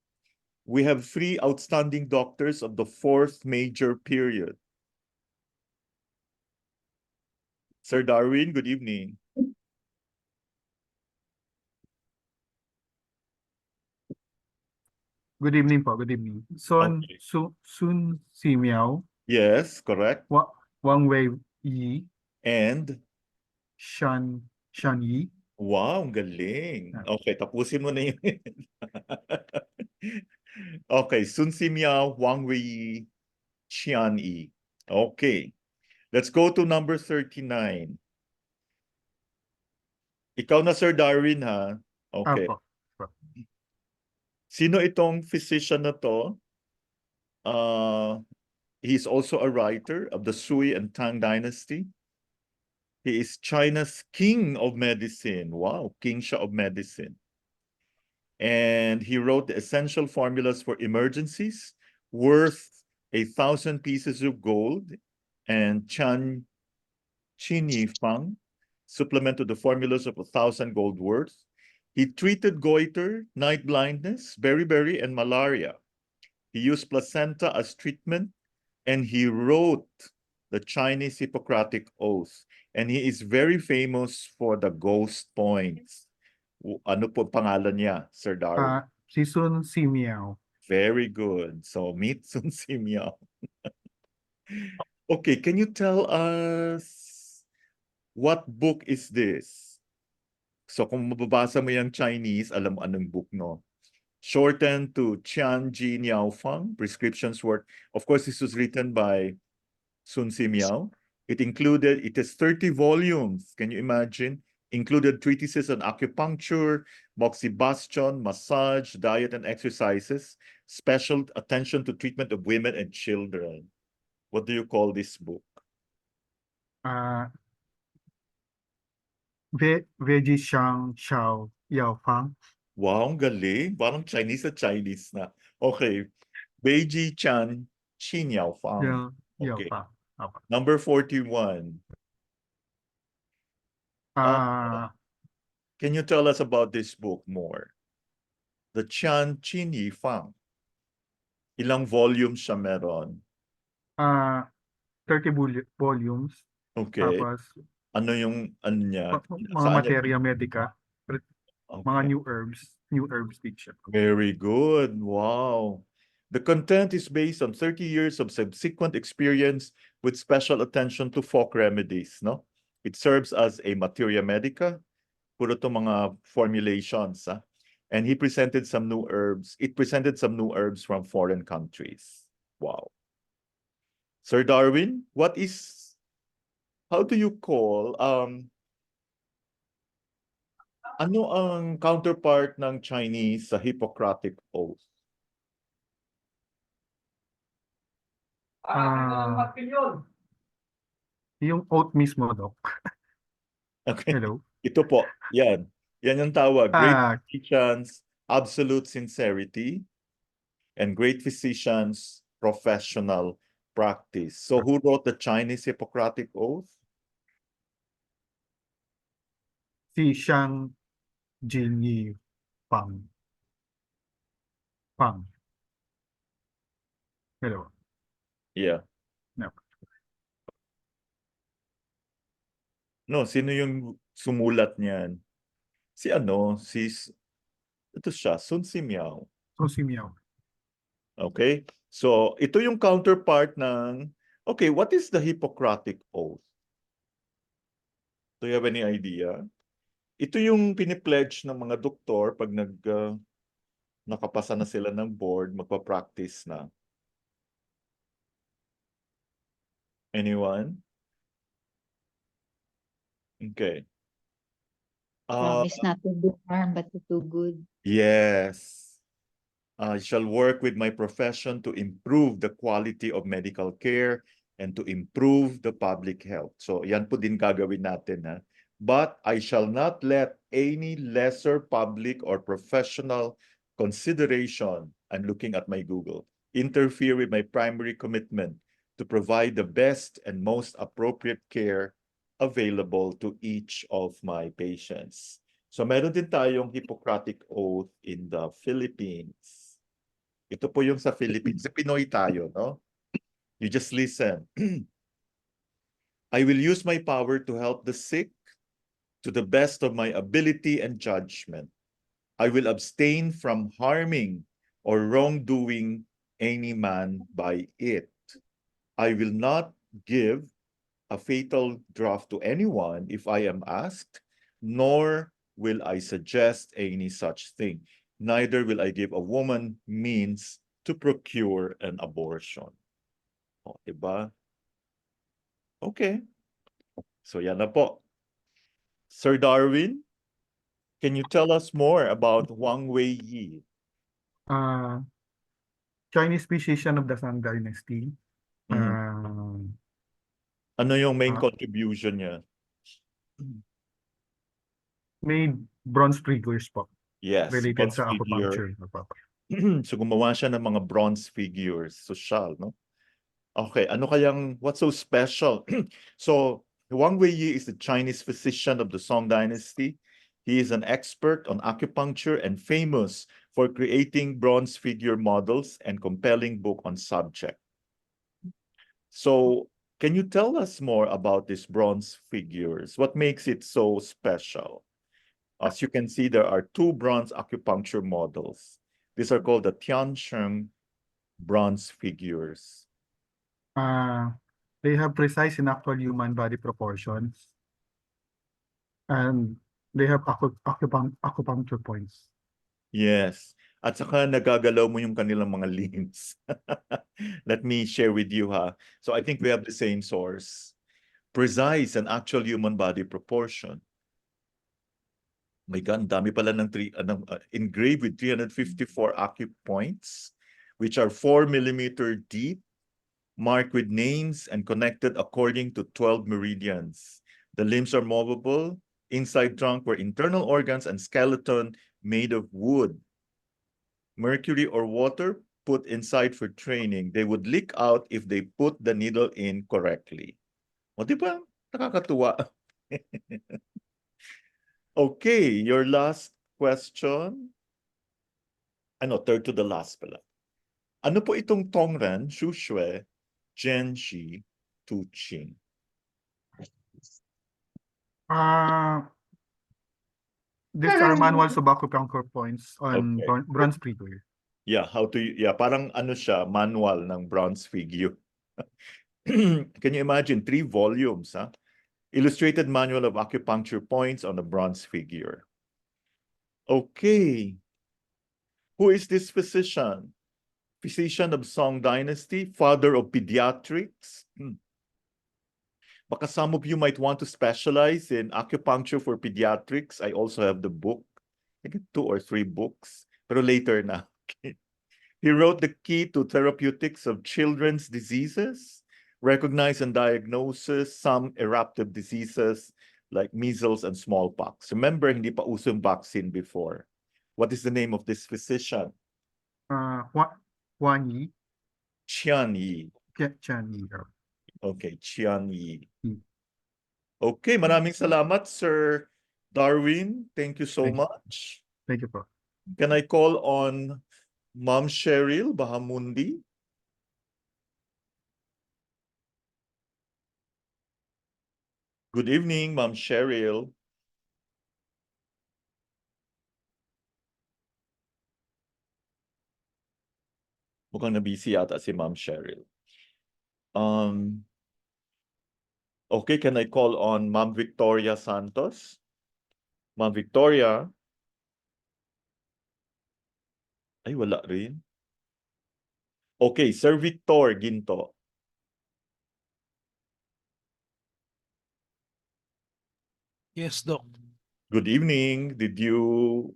We have three outstanding doctors of the fourth major period. Sir Darwin, good evening. Good evening po, good evening. Sun Okay. Sun Simiao, Yes, correct. Wang Wei Yi, And, Shan Yi. wow, ang galing. Yeah. Okay, tapusin mo na yun. Okay, Sun Simiao, Wang Wei, Qian Yi. Okay, let's go to number 39. Ikaw na, Sir Darwin, ha? Okay. Apo. Sino itong physician na to? He's also a writer of the Sui and Tang dynasty. He is China's king of medicine. Wow, king siya of medicine. And he wrote the essential formulas for emergencies worth 1,000 pieces of gold and Chini Fang, supplement to the formulas of 1,000 gold worth. He treated goiter, night blindness, beriberi, and malaria. He used placenta as treatment, and he wrote the Chinese Hippocratic Oath. And he is very famous for the ghost points. Ano po pangalan niya, Sir Darwin? Si Sun Simiao. Very good. So meet Sun Simiao. Okay, can you tell us what book is this? So kung mababasa mo yung Chinese, alam mo anong book, no? Shortened to Qian Ji Niao Fang, Prescriptions Work. Of course, this was written by Sun Simiao. It has 30 volumes. Can you imagine? Included treatises on acupuncture, moxibustion, massage, diet, and exercises. Special attention to treatment of women and children. What do you call this book? Veggie Shang Xiao Yao Fang. Wow, ang galing. Parang Chinese na Chinese na. Okay. Beiji Chan Xin Yao Fang. Yao Okay. Fang. Apo. Number 41. Can you tell us about this book more? The Qian Qin Yi Fang. Ilang volumes siya meron? 30 volumes. Okay. Tapos, Ano yung ano niya? mga Saan niya? materia medica. Mga Okay. new herbs din siya. Very good. Wow. The content is based on 30 years of subsequent experience with special attention to folk remedies, no? It serves as a materia medica. Puro to mga formulations, ah. And he presented some new herbs. It presented some new herbs from foreign countries. Wow. Sir Darwin, how do you call, ano ang counterpart ng Chinese sa Hippocratic Oath? Yung oat mismo, Doc. Okay. Hello? Ito po, yan. Yan yung tawag. Great Ah, physicians, absolute sincerity, and great physicians, professional practice. So who wrote the Chinese Hippocratic Oath? si Shang Jinyi Pang. Pang. Hello? Yeah. No. No, sino yung sumulat niyan? Ito siya, Sun Simiao. So, si Miao. Okay? So, ito yung counterpart ng, okay, what is the Hippocratic Oath? Do you have any idea? Ito yung pinipledge ng mga doktor pag nakapasa na sila ng board, magpa-practice na. Anyone? Okay. Promise not to do harm, but to do good. Yes. I shall work with my profession to improve the quality of medical care and to improve the public health. So, yan po din gagawin natin. Ha? But I shall not let any lesser public or professional consideration, I'm looking at my Google, interfere with my primary commitment to provide the best and most appropriate care available to each of my patients. So meron din tayong Hippocratic Oath in the Philippines. Ito po yung sa Philippines. Sa Pinoy tayo, no? You just listen. I will use my power to help the sick to the best of my ability and judgment. I will abstain from harming or wrongdoing any man by it. I will not give a fatal draught to anyone if I am asked, nor will I suggest any such thing. Neither will I give a woman means to procure an abortion. O, diba? Okay. So yan na po. Sir Darwin, can you tell us more about Huangdi Yi? Chinese physician of the Song Dynasty. Ano yung main Ah. contribution niya? Made bronze figures po. Yes, Related bronze sa figure. acupuncture. So gumawa siya ng mga bronze figures, social, no? Okay, what's so special? So, Huangdi Yi is the Chinese physician of the Song Dynasty. He is an expert on acupuncture and famous for creating bronze figure models and compelling book on subject. So, can you tell us more about these bronze figures? What makes it so special? As you can see, there are two bronze acupuncture models. These are called the Tiansheng bronze figures. They have precise and actual human body proportions. And they have acupuncture points. Yes. At saka nagagalaw mo yung kanilang mga limbs. Let me share with you, ha. So I think we have the same source. Precise and actual human body proportion. My God, dami pala ng engraved with 354 acupoints, which are 4 millimeter deep, marked with names and connected according to 12 meridians. The limbs are movable. Inside trunk were internal organs and skeleton made of wood. Mercury or water put inside for training. They would leak out if they put the needle in correctly. O, di ba? Nakakatuwa. Okay, your last question. Ano, third to the last pala. Ano po itong Tongren, Shushui, Genshi, Tuqing? These are manuals of acupuncture points on Okay. bronze figure. Yeah, parang ano siya, manual ng bronze figure. Can you imagine 3 volumes, huh? Illustrated manual of acupuncture points on a bronze figure. Okay. Who is this physician? Physician of Song Dynasty, father of pediatrics. Baka some of you might want to specialize in acupuncture for pediatrics. I also have the book. I think 2 or 3 books, pero later na. Okay. He wrote the key to therapeutics of children's diseases, recognize and diagnosis some eruptive diseases like measles and smallpox. Remember, hindi pa uso yung vaccine before. What is the name of this physician? Huangdi. Qian Yi. Chan Yi. Okay, Qian Yi. Hmm. Okay, maraming salamat, Sir Darwin. Thank you so Thank you. much. Thank you po. Can I call on Ma'am Cheryl Bahamundi? Good evening, Ma'am Cheryl. Mukhang na-busy yata si Ma'am Cheryl. Okay, can I call on Ma'am Victoria Santos? Ma'am Victoria? Ay, wala rin. Okay, Sir Victor Ginto. Yes, Doc. Good evening. Did you...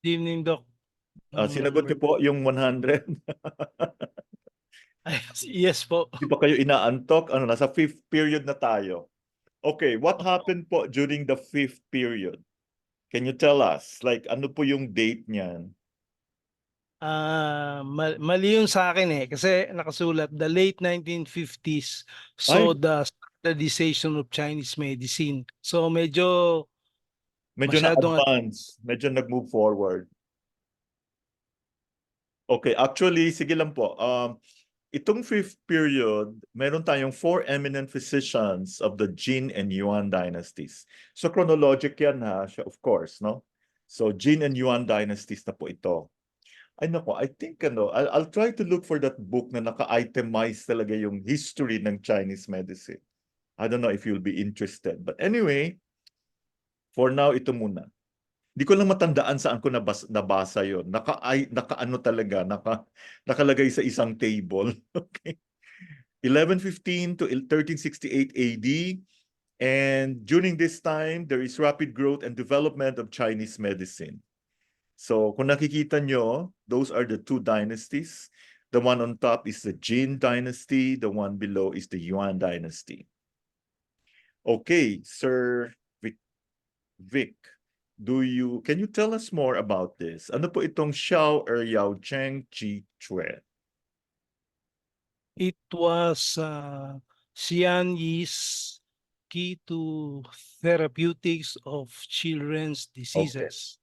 Good evening, Doc. sinagot niyo po yung 100? Yes po. Di ba kayo inaantok? Ano, nasa 5th period na tayo. Okay, what happened po during the 5th period? Can you tell us? Like, ano po yung date niyan? Mali yun sa akin eh. Kasi nakasulat, the late 1950s saw Ay, the standardization of Chinese medicine. So medyo medyo masyadong na-advance. Medyo nag-move forward. Okay, actually, sige lang po. Itong 5th period, meron tayong 4 eminent physicians of the Jin and Yuan dynasties. So chronologic yan ha, of course, no? So Jin and Yuan dynasties na po ito. Ay nako, I think I'll try to look for that book na naka-itemize talaga yung history ng Chinese medicine. I don't know if you'll be interested. But anyway, for now, ito muna. Di ko lang matandaan saan ko nabasa yon. Naka-ano talaga, nakalagay sa isang table. Okay. 1115 to 1368 AD. And during this time, there is rapid growth and development of Chinese medicine. So kung nakikita nyo, those are the 2 dynasties. The one on top is the Jin dynasty. The one below is the Yuan dynasty. Okay, Sir Vic, can you tell us more about this? Ano po itong Xiao Yao Cheng Chi Chue? it was Xian Yi's key to therapeutics of children's diseases.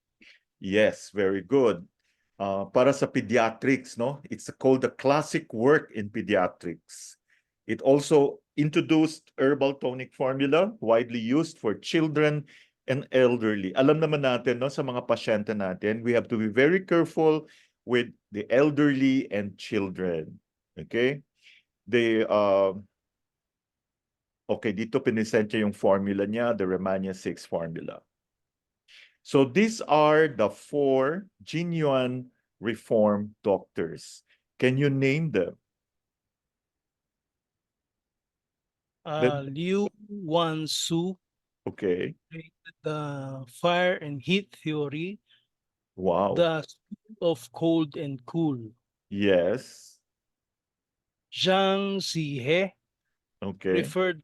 Yes, very good. Para sa pediatrics, no? It's called the classic work in pediatrics. It also introduced herbal tonic formula, widely used for children and elderly. Alam naman natin, no, sa mga pasyente natin, we have to be very careful with the elderly and children. Okay? Okay, dito pinisensya yung formula niya, the Remania 6 formula. So these are the 4 Jinyuan Reform doctors. Can you name them? Liu Wansu Okay. created the fire and heat theory, Wow. the school of cold and cool. Yes. Zhang Zihe Okay. preferred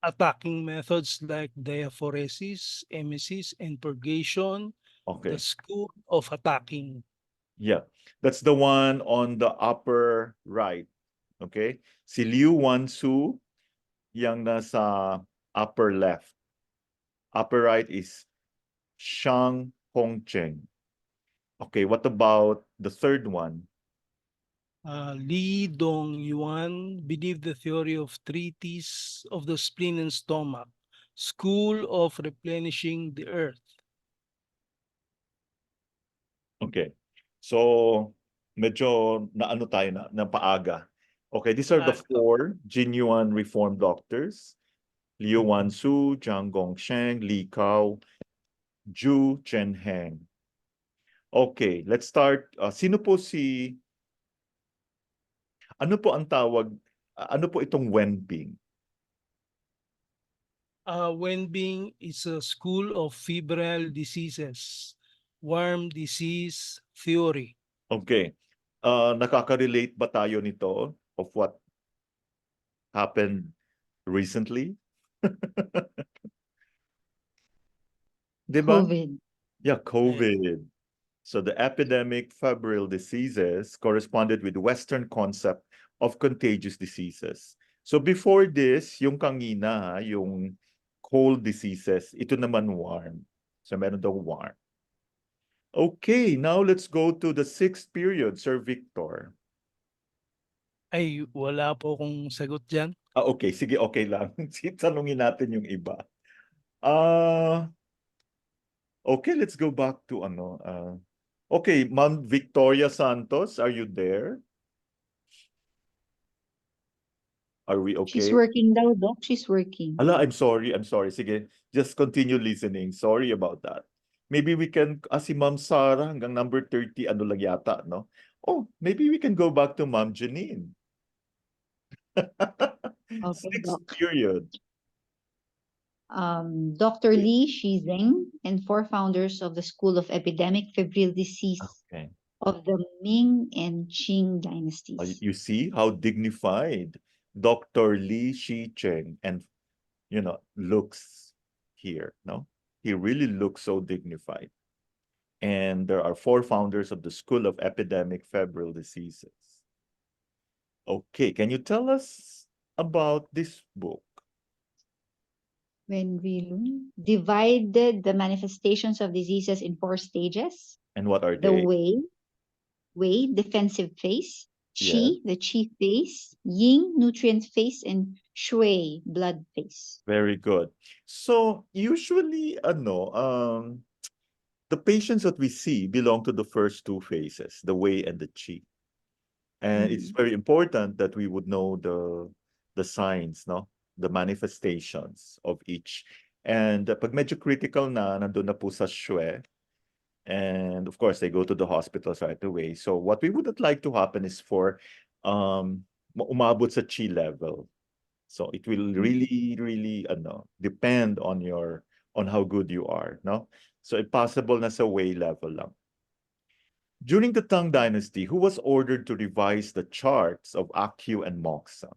attacking methods like diaphoresis, emesis, and purgation, Okay. the school of attacking. Yeah. That's the one on the upper right. Okay. Si Liu Wansu, yang nasa upper left. Upper right is Shang Hongcheng. Okay, what about the third one. Li Dong Yuan believed the theory of treatise of the spleen and stomach, school of replenishing the earth. Okay. So, medyo naano tayo na paaga. Okay, these are the four genuine Reformed doctors. Liu Wansu, Zhang Gongsheng, Li Kao, Zhu Chenheng. Okay, let's start. Sino po si... Ano po ang tawag? Ano po itong Wenbing? Wenbing is a school of febrile diseases, worm disease theory. Okay. Nakaka-relate ba tayo nito of what happened recently? Diba? COVID. Yeah, COVID. So the epidemic febrile diseases corresponded with the Western concept of contagious diseases. So before this, yung kangina, yung cold diseases, ito naman warm. So meron daw warm. Okay, now let's go to the sixth period, Sir Victor. Ay, wala po akong sagot dyan. Okay, sige, okay lang. Tanungin natin yung iba. Okay, let's go back to okay, Ma'am Victoria Santos, are you there? Are we okay? She's working daw, Doc. She's working. Ala, I'm sorry. Sige, just continue listening. Sorry about that. Maybe we can, si Ma'am Sarah hanggang number 30, ano lang yata, no? Oh, maybe we can go back to Ma'am Janine. Okay, Sixth Doc. period. Dr. Li Shizeng and four founders of the School of Epidemic Febrile Disease Okay. of the Ming and Qing dynasties. You see how dignified Dr. Li Shicheng and, looks here, no? He really looks so dignified. And there are four founders of the School of Epidemic Febrile Diseases. Okay, can you tell us about this book? When we divided the manifestations of diseases in four stages. And what are The they? Wei, defensive phase, Yes. Qi, the Qi phase, Ying, nutrient phase, and Shui, blood phase. Very good. So usually, the patients that we see belong to the first two phases, the Wei and the Qi. And it's very important that we would know the signs, no? The manifestations of each. And pag medyo critical na, nandun na po sa Shui. And of course, they go to the hospitals right away. So what we would like to happen is for umabot sa Qi level. So it will really depend on how good you are, no? So if possible, nasa Wei level lang. During the Tang Dynasty, who was ordered to revise the charts of Akyu and Moxa?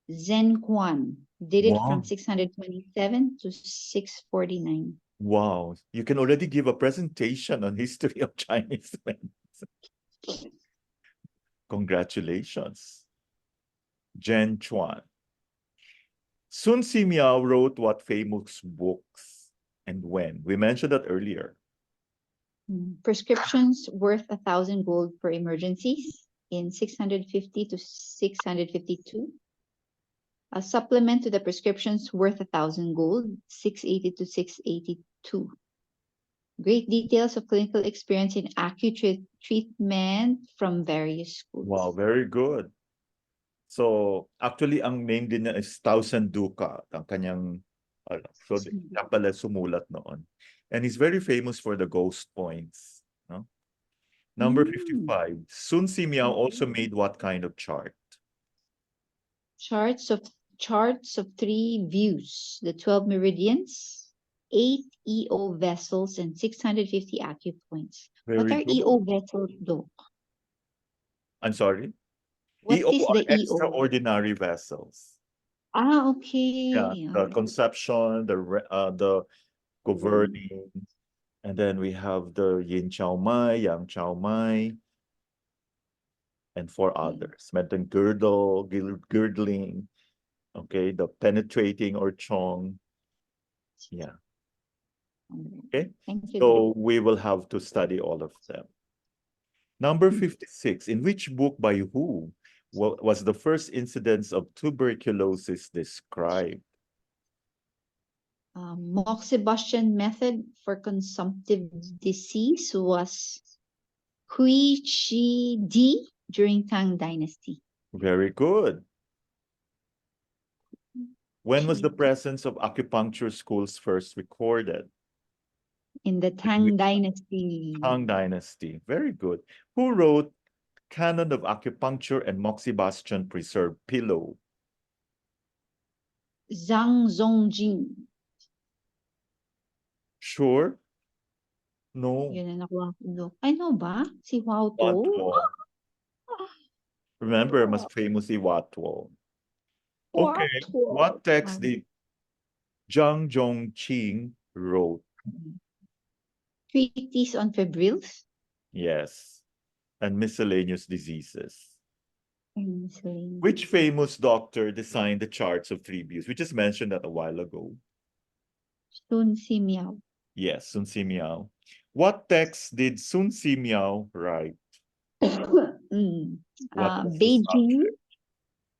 Zhen Quan did it Wow. from 627 to 649. Wow, you can already give a presentation on history of Chinese medicine. Congratulations. Zhen Chuan. Sun Simiao wrote what famous books and when? We mentioned that earlier. Prescriptions worth 1,000 gold for emergencies in 650 to 652. A supplement to the prescriptions worth 1,000 gold, 680 to 682. Great details of clinical experience in treatment from various schools. Wow, very good. So, actually, ang name din niya is Thousand Ducat, ang kanyang, so siya pala sumulat noon. And he's very famous for the ghost points. No? Number 55, Sun Simiao also made what kind of chart? Charts of 3 views, the 12 meridians, 8 EO vessels, and 650 acupoints. What Very are good. EO vessels, Doc? I'm sorry? What EO is are the EO? extraordinary vessels. Okay. Yeah, the conception, the governing, and then we have the yin chao mai, yang chao mai, and four others. Meron girdle, girdling, okay, the penetrating or chong. Yeah. Okay, Thank you. so we will have to study all of them. Number 56, in which book by who was the first incidence of tuberculosis described? Moxibustion method for consumptive disease was Hui Chi Di during Tang Dynasty. Very good. When was the presence of acupuncture schools first recorded? In the Tang Dynasty. Tang Dynasty. Very good. Who wrote Canon of Acupuncture and Moxibustion Preserved Pillow? Zhang Zongjing. Sure? No. Yun ang nakuha ko. Ay, no ba? Si Huao To? Watwo. Remember, mas famous si Watwo. Okay. Huao What text To. did Zhang Zhongqing wrote? Treatise on Febriles. Yes. And miscellaneous diseases. And miscellaneous. Which famous doctor designed the charts of tributes? We just mentioned that a while ago. Sun Si Miao. Yes, Sun Si Miao. What text did Sun Si Miao write? What was the Beijing, subject?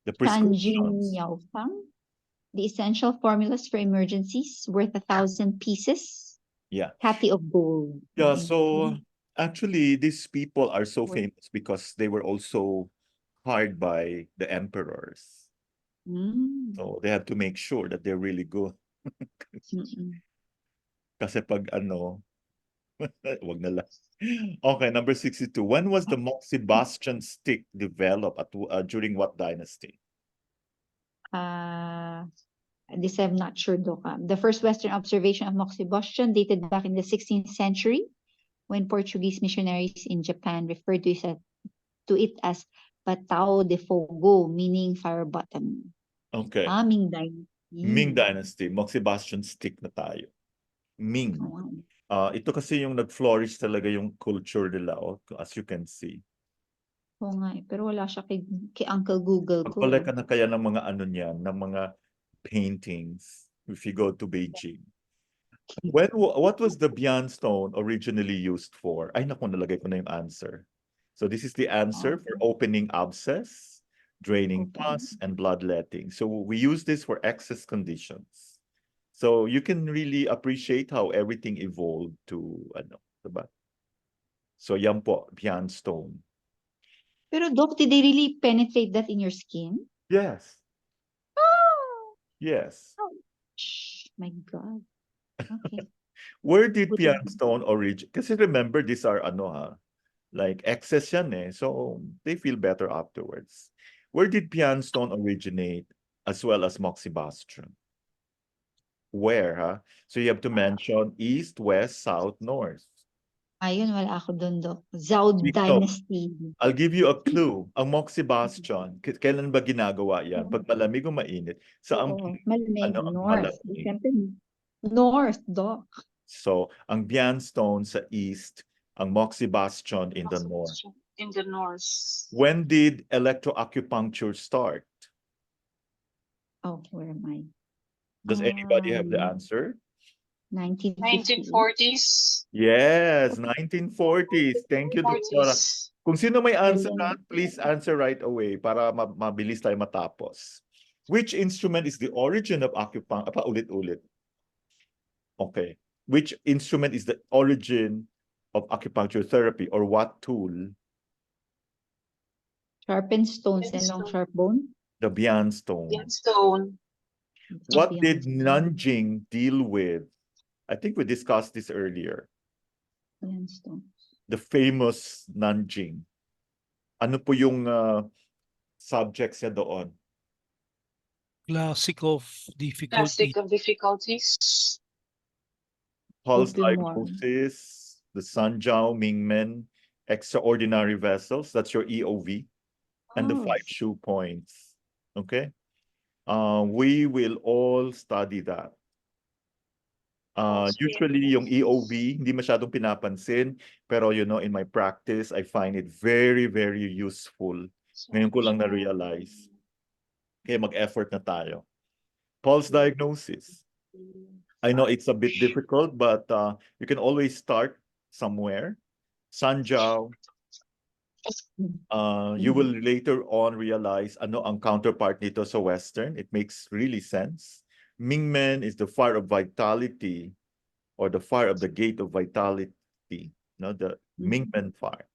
The Tianjin prescriptions. Yao Fang. The essential formulas for emergencies worth 1,000 pieces. Yeah. Happy of gold. Yeah, so actually these people are so famous because they were also hired by the emperors. So they have to make sure that they're really good. Kasi pag ano, wag na lang. Okay, number 62. When was the Moxibustion stick developed during what dynasty? This I'm not sure, Doc. The first Western observation of moxibustion dated back in the 16th century when Portuguese missionaries in Japan referred to it as Batao de Fogo, meaning fire bottom. Okay. Ming Dynasty. Ming Dynasty. Moxibustion stick na tayo. Ming. Ito kasi yung nag-flourish talaga yung culture nila, as you can see. Oo nga, pero wala siya kay Uncle Google ko. Pag-collect ka na kaya ng mga ano niyan, ng mga paintings if you go to Beijing. What was the Bian stone originally used for? Ay, naku, nalagay ko na yung answer. So this is the answer for opening abscess, draining pus, and bloodletting. So we use this for excess conditions. So you can really appreciate how everything evolved to, diba? So yan po, Bian stone. Pero Doc, did they really penetrate that in your skin? Yes. Yes. My God. Okay. Where did Bian stone originate? Kasi remember, these are like excess yan eh. So they feel better afterwards. Where did Bian stone originate as well as moxibustion? Where, So you have to mention east, west, south, north. Ayun, wala ako doon, Doc. Zhao Dito. Dynasty. I'll give you a clue. Ang moxibustion, kailan ba ginagawa yan? Pag malamig o mainit? Sa malamig, ang north. malamig. Siyempre, north, Doc. So, ang Bian stone sa east, ang moxibustion in the north. In the north. When did electroacupuncture start? Oh, where am I? Does anybody have the answer? 1940s. Yes, 1940s. Thank you, Doktora. 40s. Kung sino may answer na, please answer right away para mabilis tayo matapos. Which instrument is the origin of acupuncture? Paulit-ulit. Okay. Which instrument is the origin of acupuncture therapy, or what tool? Sharpened stones and long sharp bone. The Bian stone. Bian stone. What did Nanjing deal with? I think we discussed this earlier. Bian stone. The famous Nanjing. Ano po yung subjects niya doon? Classic of difficulty. Plastic of difficulties. Pulse Open diagnosis, the Sanjiao Mingmen, extraordinary vessels, that's your EOV, and the 5 shoe points. Okay? We will all study that. Usually yung EOV, hindi masyadong pinapansin, pero in my practice, I find it very, very useful. Ngayon ko lang na-realize. Kaya mag-effort na tayo. Pulse diagnosis. I know it's a bit difficult, but you can always start somewhere. Sanjiao, you will later on realize ano ang counterpart nito sa Western. It makes really sense. Mingmen is the fire of vitality or the fire of the gate of vitality, no, the Mingmen fire.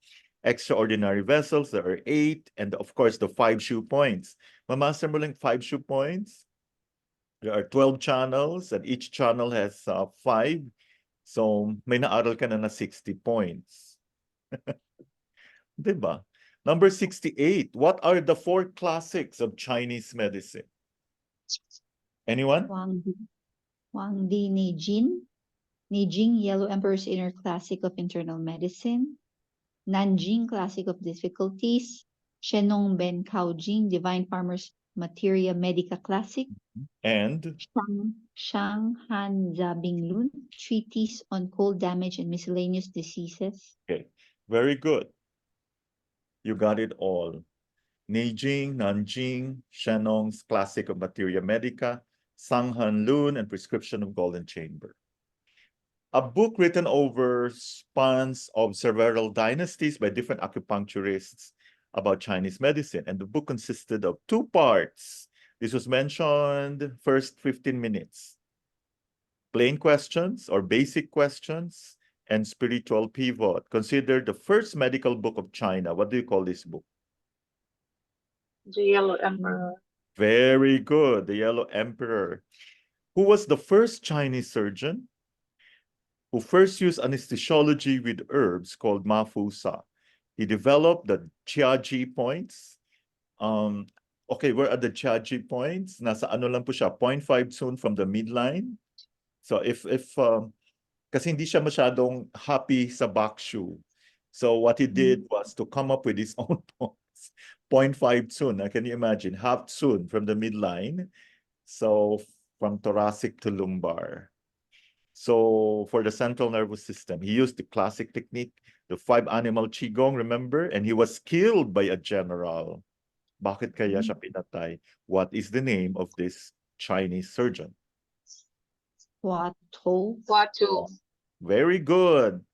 Extraordinary vessels, there are 8, and of course the 5 shoe points. Mamaster mo lang 5 shoe points. There are 12 channels, and each channel has 5. So may naaral ka na 60 points. Diba? Number 68. What are the 4 classics of Chinese medicine? Anyone? Huangdi neijing, Yellow Emperor's Inner Classic of Internal Medicine. Nanjing, Classic of Difficulties. Shenong Ben Kaojing, Divine Farmer's Materia Medica Classic. And Shang Han Zabing Lun, Treatise on Cold Damage and Miscellaneous Diseases. okay, very good. You got it all. Neijing, Nanjing, Shenong's Classic of Materia Medica, Sanghan Lun, and Prescription of Golden Chamber. A book written over spans of several dynasties by different acupuncturists about Chinese medicine. And the book consisted of 2 parts. This was mentioned first 15 minutes. Plain questions or basic questions and spiritual pivot. Considered the first medical book of China. What do you call this book? The Yellow Emperor. Very good. The Yellow Emperor. Who was the first Chinese surgeon who first used anesthesiology with herbs called mafusa? He developed the Chiaji points. Okay, where are the Chiaji points? Nasa ano lang po siya, 0.5 soon from the midline. So if kasi hindi siya masyadong happy sa back shoe. So what he did was to come up with his own points. 0.5 soon, can you imagine? Half soon from the midline. So from thoracic to lumbar. So for the central nervous system, he used the classic technique, the 5 animal qigong, remember? And he was killed by a general. Bakit kaya siya pinatay? What is the name of this Chinese surgeon? Huatu. Very good.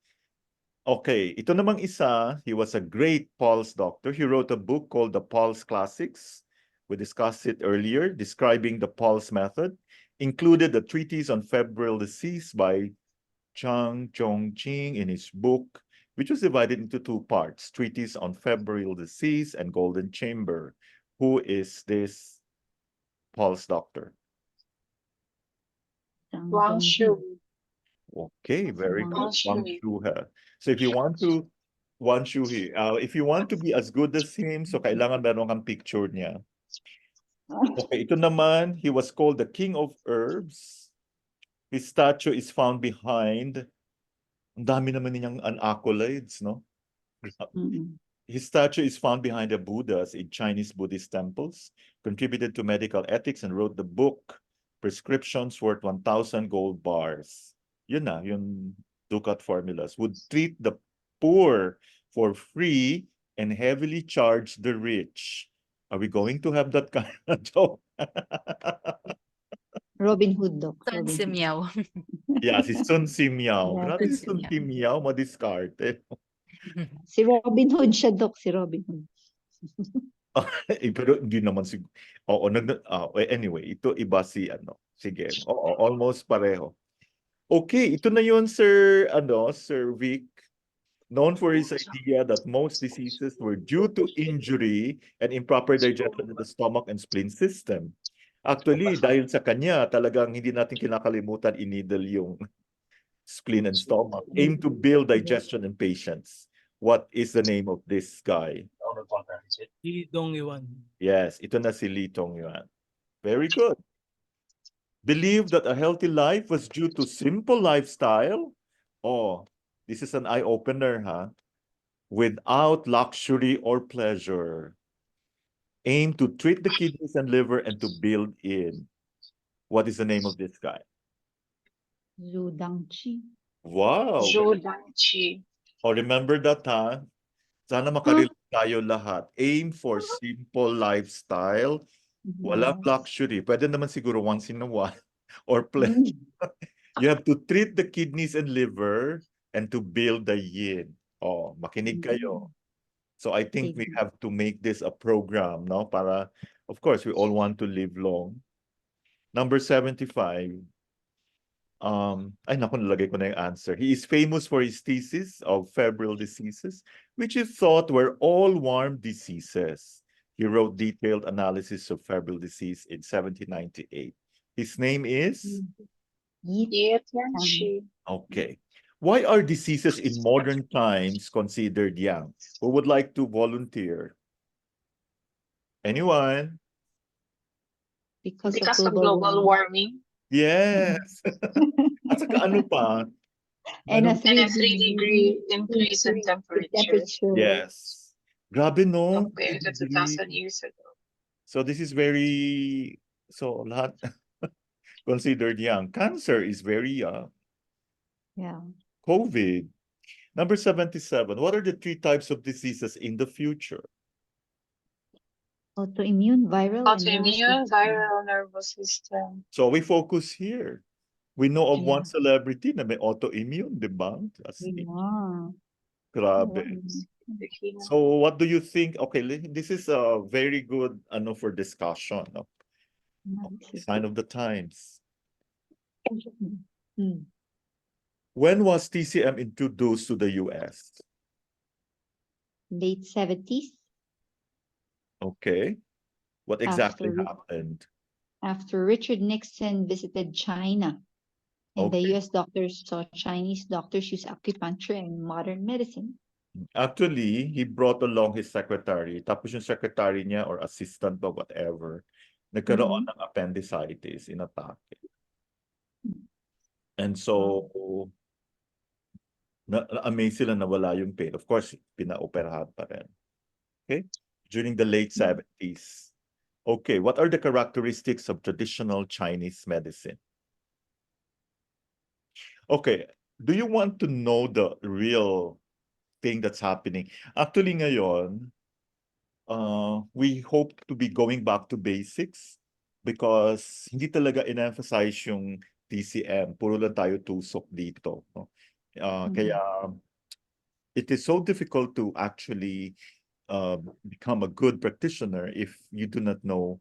Okay, ito namang isa, he was a great pulse doctor. He wrote a book called The Pulse Classics. We discussed it earlier, describing the pulse method. Included the treatise on febrile disease by Zhang Zhongqing in his book, which was divided into 2 parts, treatise on febrile disease and golden chamber. Who is this pulse doctor? Wang Shu. Okay, very good. Wang Shu. Wang Shuhe. So if you want to, Wang Shuhe, if you want to be as good as him, so kailangan meron kang picture niya. Okay, ito naman, he was called the King of Herbs. His statue is found behind, ang dami naman niyang accolades, no? His statue is found behind the Buddhas in Chinese Buddhist temples, contributed to medical ethics, and wrote the book, Prescriptions Worth 1,000 Gold Bars. Yun na, yung Ducat formulas. Would treat the poor for free and heavily charge the rich. Are we going to have that kind of joke? Robin Hood, Doc. Sun Robin Si Hood. Miao. Yeah, si Sun Si Miao. Yeah, Grabe Sun si Si Sun Miao. Si Miao, madiskarte. Si Robin Hood siya, Doc. Si Robin Hood. Pero hindi naman si... Oo, anyway, ito iba si ano. Sige, oo, almost pareho. Okay, ito na yun, Sir Vic. Known for his idea that most diseases were due to injury and improper digestion in the stomach and spleen system. Actually, dahil sa kanya, talagang hindi natin kinakalimutan i-needle yung spleen and stomach. Aim to build digestion in patients. What is the name of this guy? Li Dongyuan. Yes, ito na si Li Tongyuan. Very good. Believe that a healthy life was due to simple lifestyle. Oh, this is an eye-opener, huh? Without luxury or pleasure. Aim to treat the kidneys and liver and to build in. What is the name of this guy? Zhu Dangqi. Wow. Zhou Dangqi. Oh, remember that, huh? Sana makarelate tayo lahat. Aim for simple lifestyle. Walang luxury. Pwede naman siguro once in a while or pleasure. You have to treat the kidneys and liver and to build the yin. Oh, makinig kayo. So I think we Sige. have to make this a program, no? Para, of course, we all want to live long. Number 75. Ay naku, nalagay ko na yung answer. He is famous for his thesis of febrile diseases, which he thought were all warm diseases. He wrote detailed analysis of febrile disease in 1798. His name is? Yinyang. Okay. Why are diseases in modern times considered yang? Who would like to volunteer? Anyone? Because Because of global warming Yes. At saka ano pa? And a Ano? and a 3 3-degree increase in temperature Yes. Grabe no? compared to 2,000 years ago. So this is very, so lahat considered young. Cancer is very young. Yeah. COVID. Number 77. What are the 3 types of diseases in the future? Autoimmune, viral, and nervous Autoimmune, system. viral, nervous system. So we focus here. We know of one Yeah. celebrity na may autoimmune, di ba? As in, Yeah. grabe. The chemo. So what do you think? Okay, this is a very good ano for discussion. No? Sign of the times. Mm. When was TCM introduced to the US? Late 70s, Okay. What exactly After- happened? after Richard Nixon visited China, and the Okay. US doctors saw Chinese doctors use acupuncture and modern medicine. Actually, he brought along his secretary. Tapos yung secretary niya or assistant or whatever, nagkaroon ng appendicitis, inatake. And so, na-amaze sila na wala yung pain. Of course, pinaoperahan pa rin. Okay? During the late 70s. Okay, what are the characteristics of traditional Chinese medicine? Okay, do you want to know the real thing that's happening? Actually ngayon, we hope to be going back to basics because hindi talaga in-emphasize yung TCM. Puro lang tayo tusok dito. No? Kaya it is so difficult to actually become a good practitioner if you do not know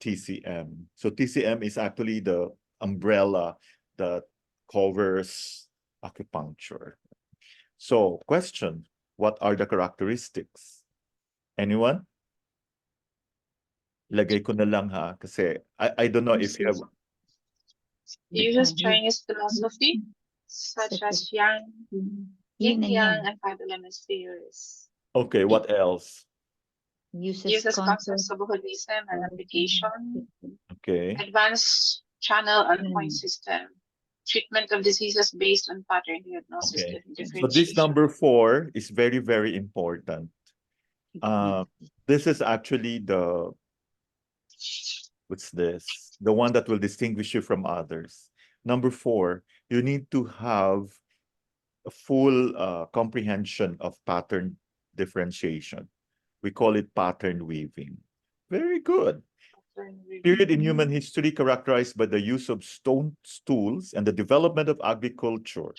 TCM. So TCM is actually the umbrella that covers acupuncture. So question, what are the characteristics? Anyone? Lagay ko na lang ha, kasi I don't know if you have... Uses Chinese philosophy such as yang, yin yang, and 5 elements theories. Okay, what else? Uses concepts of holism and application, Okay. advanced channel and point system, treatment of diseases based on pattern diagnosis Okay. and So differentiation. this number 4 is very, very important. This is actually the, what's this? The one that will distinguish you from others. Number 4, you need to have a full comprehension of pattern differentiation. We call it pattern weaving. Very good. Period in human history characterized by the use of stone tools and the development of agriculture.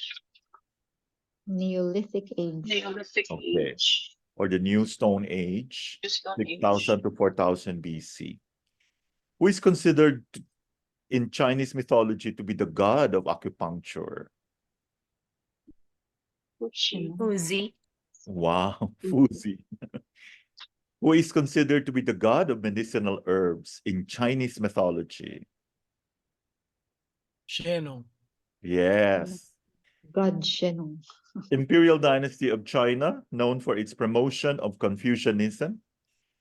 Neolithic age. Neolithic Okay. age. Or the New Stone Age, New Stone 6,000 to 4,000 BC. Who is considered in Chinese mythology to be the god of acupuncture? Fuji. Uzi. Wow, Fuzi. Who is considered to be the god of medicinal herbs in Chinese mythology? Shenong. Yes. God Shenong. Imperial Dynasty of China, known for its promotion of Confucianism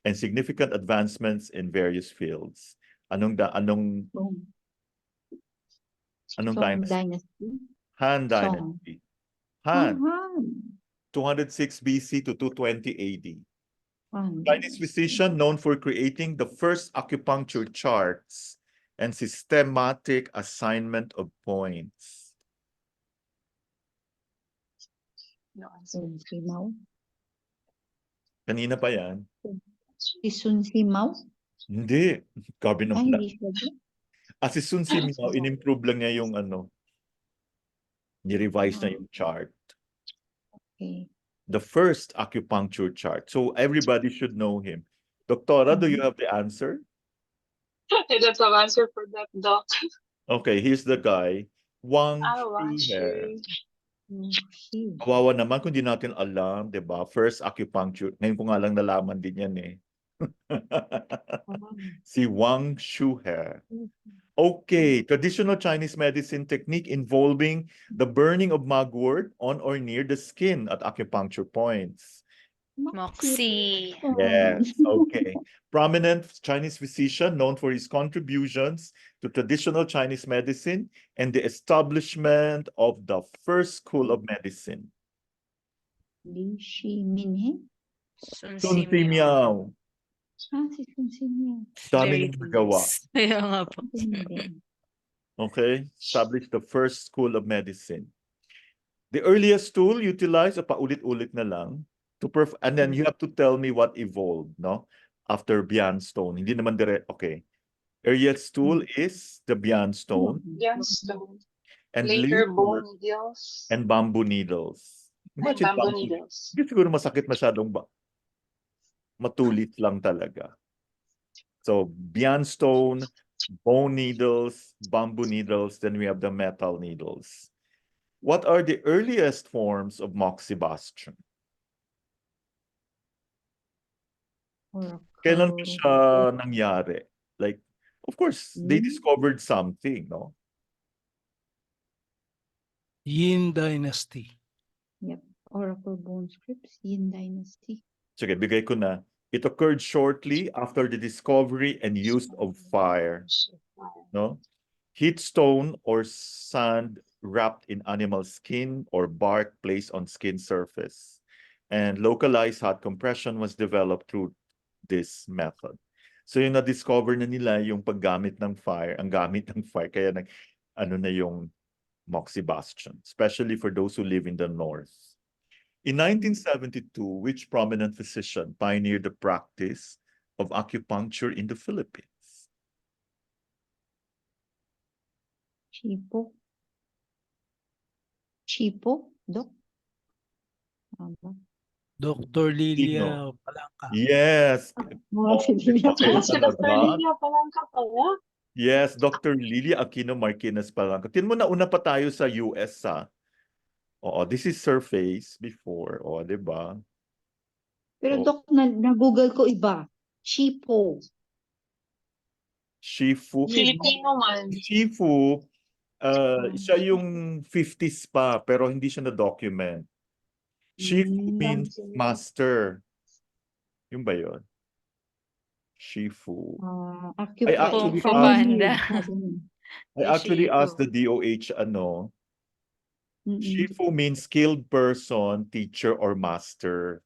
and significant advancements in various fields. Anong Song dynasty? Dynasty. Han Song. Dynasty. Han, Han. 206 BC to 220 AD. Han Chinese Dynasty. physician known for creating the first acupuncture charts and systematic assignment of points. No answer. Sun Simao. Kanina pa yan? Si Sun Simao? Hindi. Grabe Ay, naman. hindi siya. Si Sun Simao, in-improve lang niya yung ano, Ni-revise na yung chart. Okay. The first acupuncture chart. So everybody should know him. Doctora, do you have the answer? I don't have answer for that, Doc. Okay, here's the guy. Wang Wang Shuhe. Shui. Okay. Kawawa naman kung di natin alam, di ba? First acupuncture. Ngayon ko nga lang nalaman din yan eh. Si Wang Shuhe. Okay, traditional Chinese medicine technique involving the burning of mugwort on or near the skin at acupuncture points. Moxie. Yes, okay. Prominent Chinese physician known for his contributions to traditional Chinese medicine and the establishment of the first school of medicine. Li Shi Minhe. Sun Sun Simiao. Miao. Si Sun Simiao. It's Dami very niyang nagawa. nice. Kaya nga po. Hindi. Okay, established the first school of medicine. The earliest tool utilized, paulit-ulit na lang, and then you have to tell me what evolved, no? After Bian stone. Hindi naman direct, okay. Earliest tool is the Bian stone Yes, and later later bone needles and bamboo needles. and Imagine bamboo bamboo. needles. Hindi siguro masakit masyadong matulis lang talaga. So, Bian stone, bone needles, bamboo needles, then we have the metal needles. What are the earliest forms of moxibustion? Kailan ba siya nangyari? Like, of course, they discovered something, no? Yin Dynasty. Yep. Oracle bone scripts, Yin Dynasty. Sige, bigay ko na. It occurred shortly after the discovery and use of fire, no? Heat stone or sand wrapped in animal skin or bark placed on skin surface. And localized hot compression was developed through this method. So yung na-discover na nila yung paggamit ng fire, ang gamit ng fire, kaya ano na yung moxibustion, especially for those who live in the north. In 1972, which prominent physician pioneered the practice of acupuncture in the Philippines? Chipo. Chipo, Doc? Dr. Lilia Palangka. Yes. Si Lilia Pakita Si na Dr. ba? Lilia Palangka pala. Yes, Dr. Lilia Aquino Marquez Palanco. Tin mo na una pa tayo sa US, ha? Oo, this is surface before. O, di ba? Pero Oh. Doc, na-google ko iba. Chipo. Shifu. Filipino man. Shifu, siya yung 50s pa, pero hindi siya na-document. Shifu means master. Yung ba yun? Shifu. I Kung actually Fu asked, Panda. I actually asked the DOH, Shifu means skilled person, teacher, or master.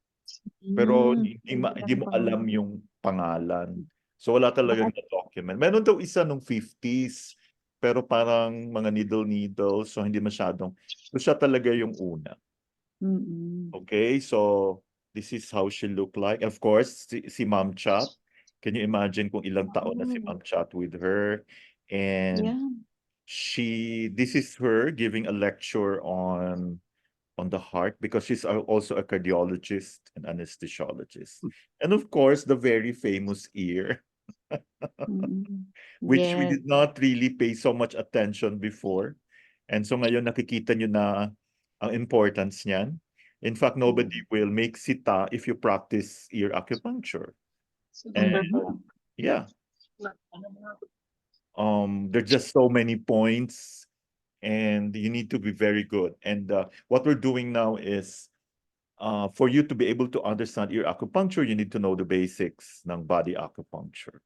Pero hindi mo alam yung pangalan. So wala talagang document. Meron daw isa nung 50s, pero parang mga needle, so hindi masyadong. So siya talaga yung una. Okay, so this is how she looked like. Of course, si Ma'am Chat. Can you imagine kung ilang taon na si Ma'am Chat with her? And this is her giving a lecture on the heart because she's also a cardiologist and anesthesiologist. And of course, the very famous ear, which we did not really pay so much attention before. And so ngayon nakikita nyo na ang importance niyan. In fact, nobody will make sita if you practice ear acupuncture. And yeah, there's just so many points and you need to be very good. And what we're doing now is for you to be able to understand ear acupuncture, you need to know the basics ng body acupuncture.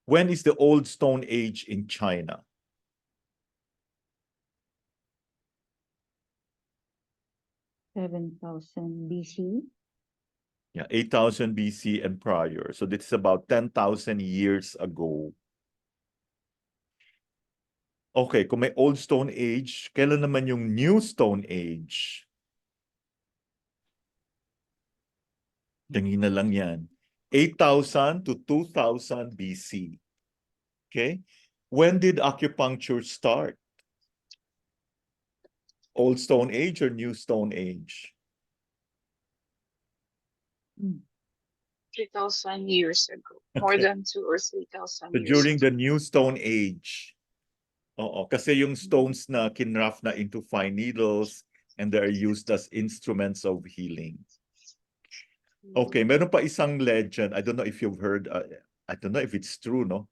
When is the old Stone Age in China? $7,000 BC. Yeah, 8,000 BC and prior. So this is about 10,000 years ago. Okay, kung may Old Stone Age, kailan naman yung New Stone Age? Tingin na lang yan. 8,000 to 2,000 BC. Okay? When did acupuncture start? Old Stone Age or New Stone Age? 3,000 years ago. More Okay. than 2 or 3,000 So years during ago. the New Stone Age. Oo, kasi yung stones na kinraft na into fine needles and they are used as instruments of healing. Okay, meron pa isang legend. I don't know if you've heard, I don't know if it's true, no?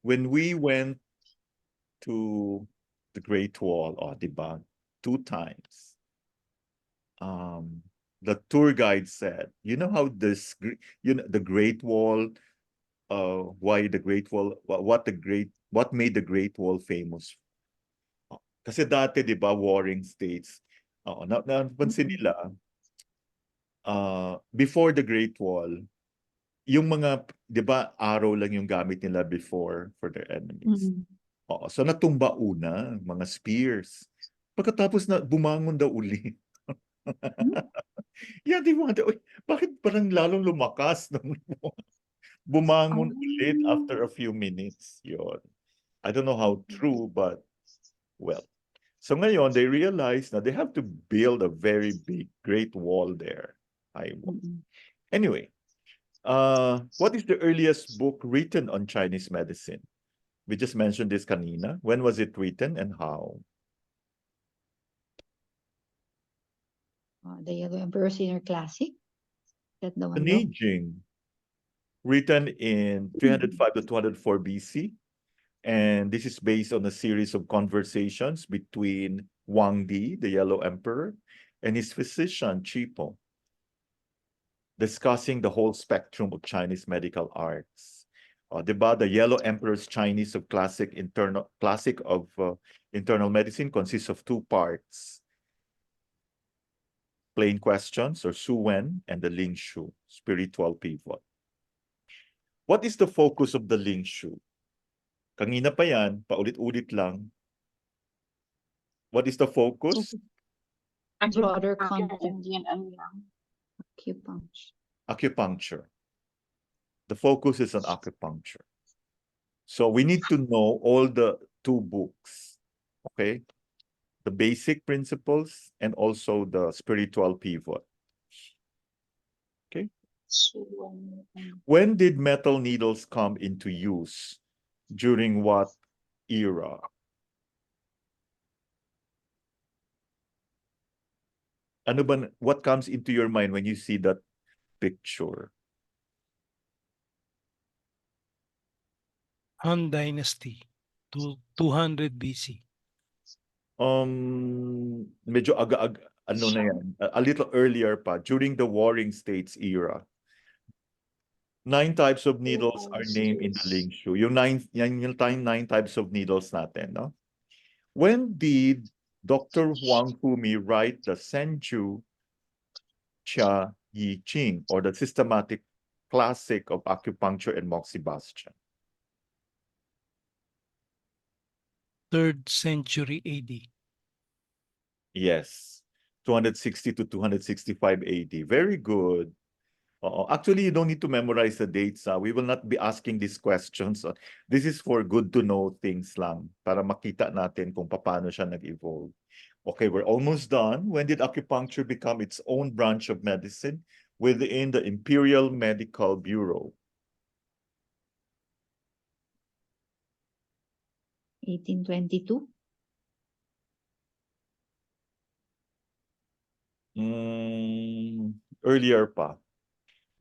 When we went to the Great Wall, diba? 2 times. The tour guide said, you know how this, the Great Wall, why the Great Wall, what made the Great Wall famous? Kasi dati, di ba, warring states. Napansin nila, before the Great Wall, yung mga, di ba, arrow lang yung gamit nila before for their enemies. So natumba una, mga spears. Pagkatapos na bumangon daw uli. Yeah, di ba? Bakit parang lalong lumakas nung bumangon ulit after a few minutes? Yun. I don't know how true, but well. So ngayon, they realize that they have to build a very big, great wall there. Anyway, what is the earliest book written on Chinese medicine? We just mentioned this kanina. When was it written and how? The Yellow Emperor Senior Classic. That the The one, no? neijing, written in 305 to 204 BC. And this is based on a series of conversations between Huangdi, the Yellow Emperor, and his physician, Chipo, discussing the whole spectrum of Chinese medical arts. Diba, the Yellow Emperor's Chinese of classic of internal medicine consists of 2 parts: plain questions or Su Wen and the Ling Shu, spiritual pivot. What is the focus of the Ling Shu? Kanina pa yan, paulit-ulit lang. What is the focus? Broader concept. Yin and yang. Acupuncture. Acupuncture. The focus is on acupuncture. So we need to know all the 2 books, okay? The basic principles and also the spiritual pivot. Okay? When did metal needles come into use? During what era? Ano ba, what comes into your mind when you see that picture? Han Dynasty, 200 BC. Medyo ano na yan, a little earlier pa, during the Warring States era. 9 types of needles are named in the Ling Shu. Yung 9 types of needles natin, no? When did Dr. Huang Fumi write the Senju Chia Yi Ching, or the systematic classic of acupuncture and moxibustion? 3rd century AD. Yes, 260 to 265 AD. Very good. Actually, you don't need to memorize the dates. We will not be asking these questions. This is for good to know things lang, para makita natin kung paano siya nag-evolve. Okay, we're almost done. When did acupuncture become its own branch of medicine within the Imperial Medical Bureau? 1822. Earlier pa.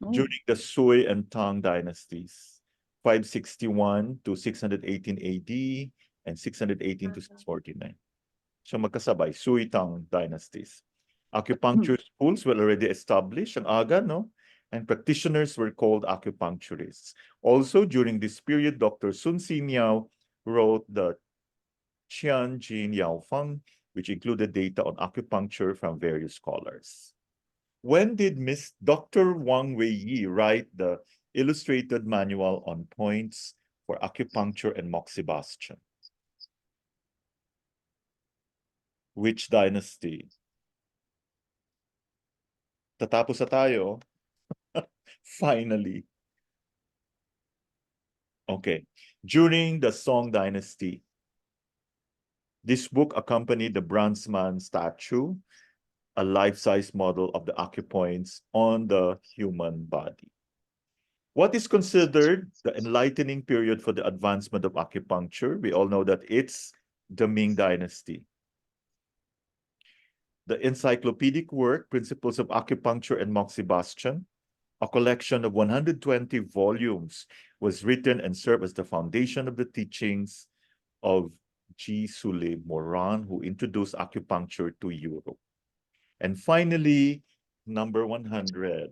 During the Sui and Tang dynasties, 561 to 618 AD and 618 to 649. So magkasabay, Sui Tang dynasties. Acupuncture schools were already established, ang aga, no? And practitioners were called acupuncturists. Also, during this period, Dr. Sun Si Miao wrote the Qian Jin Yao Feng, which included data on acupuncture from various scholars. When did Dr. Wang Weiyi write the illustrated manual on points for acupuncture and moxibustion? Which dynasty? Tatapos na tayo. Finally. Okay. During the Song dynasty. This book accompanied the Bronzeman statue, a life-size model of the acupoints on the human body. What is considered the enlightening period for the advancement of acupuncture? We all know that it's the Ming Dynasty. The encyclopedic work, Principles of Acupuncture and Moxibustion, a collection of 120 volumes, was written and served as the foundation of the teachings of G. Sule Moran, who introduced acupuncture to Europe. And finally, number 100,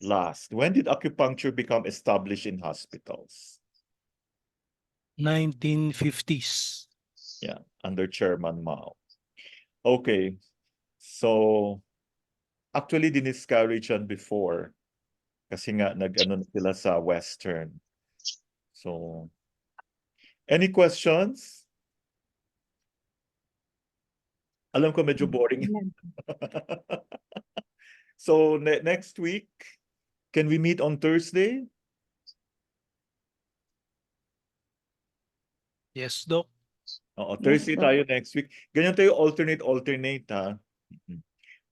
last. When did acupuncture become established in hospitals? 1950s. Yeah, under Chairman Mao. Okay, so actually diniscourage yan before kasi nga nag-ano sila sa Western. So, any questions? Alam ko medyo boring. So, next week, can we meet on Thursday? Yes, Doc. Oo, Yes, Thursday Doc. tayo next week. Ganyan tayo alternate ha. Mhm.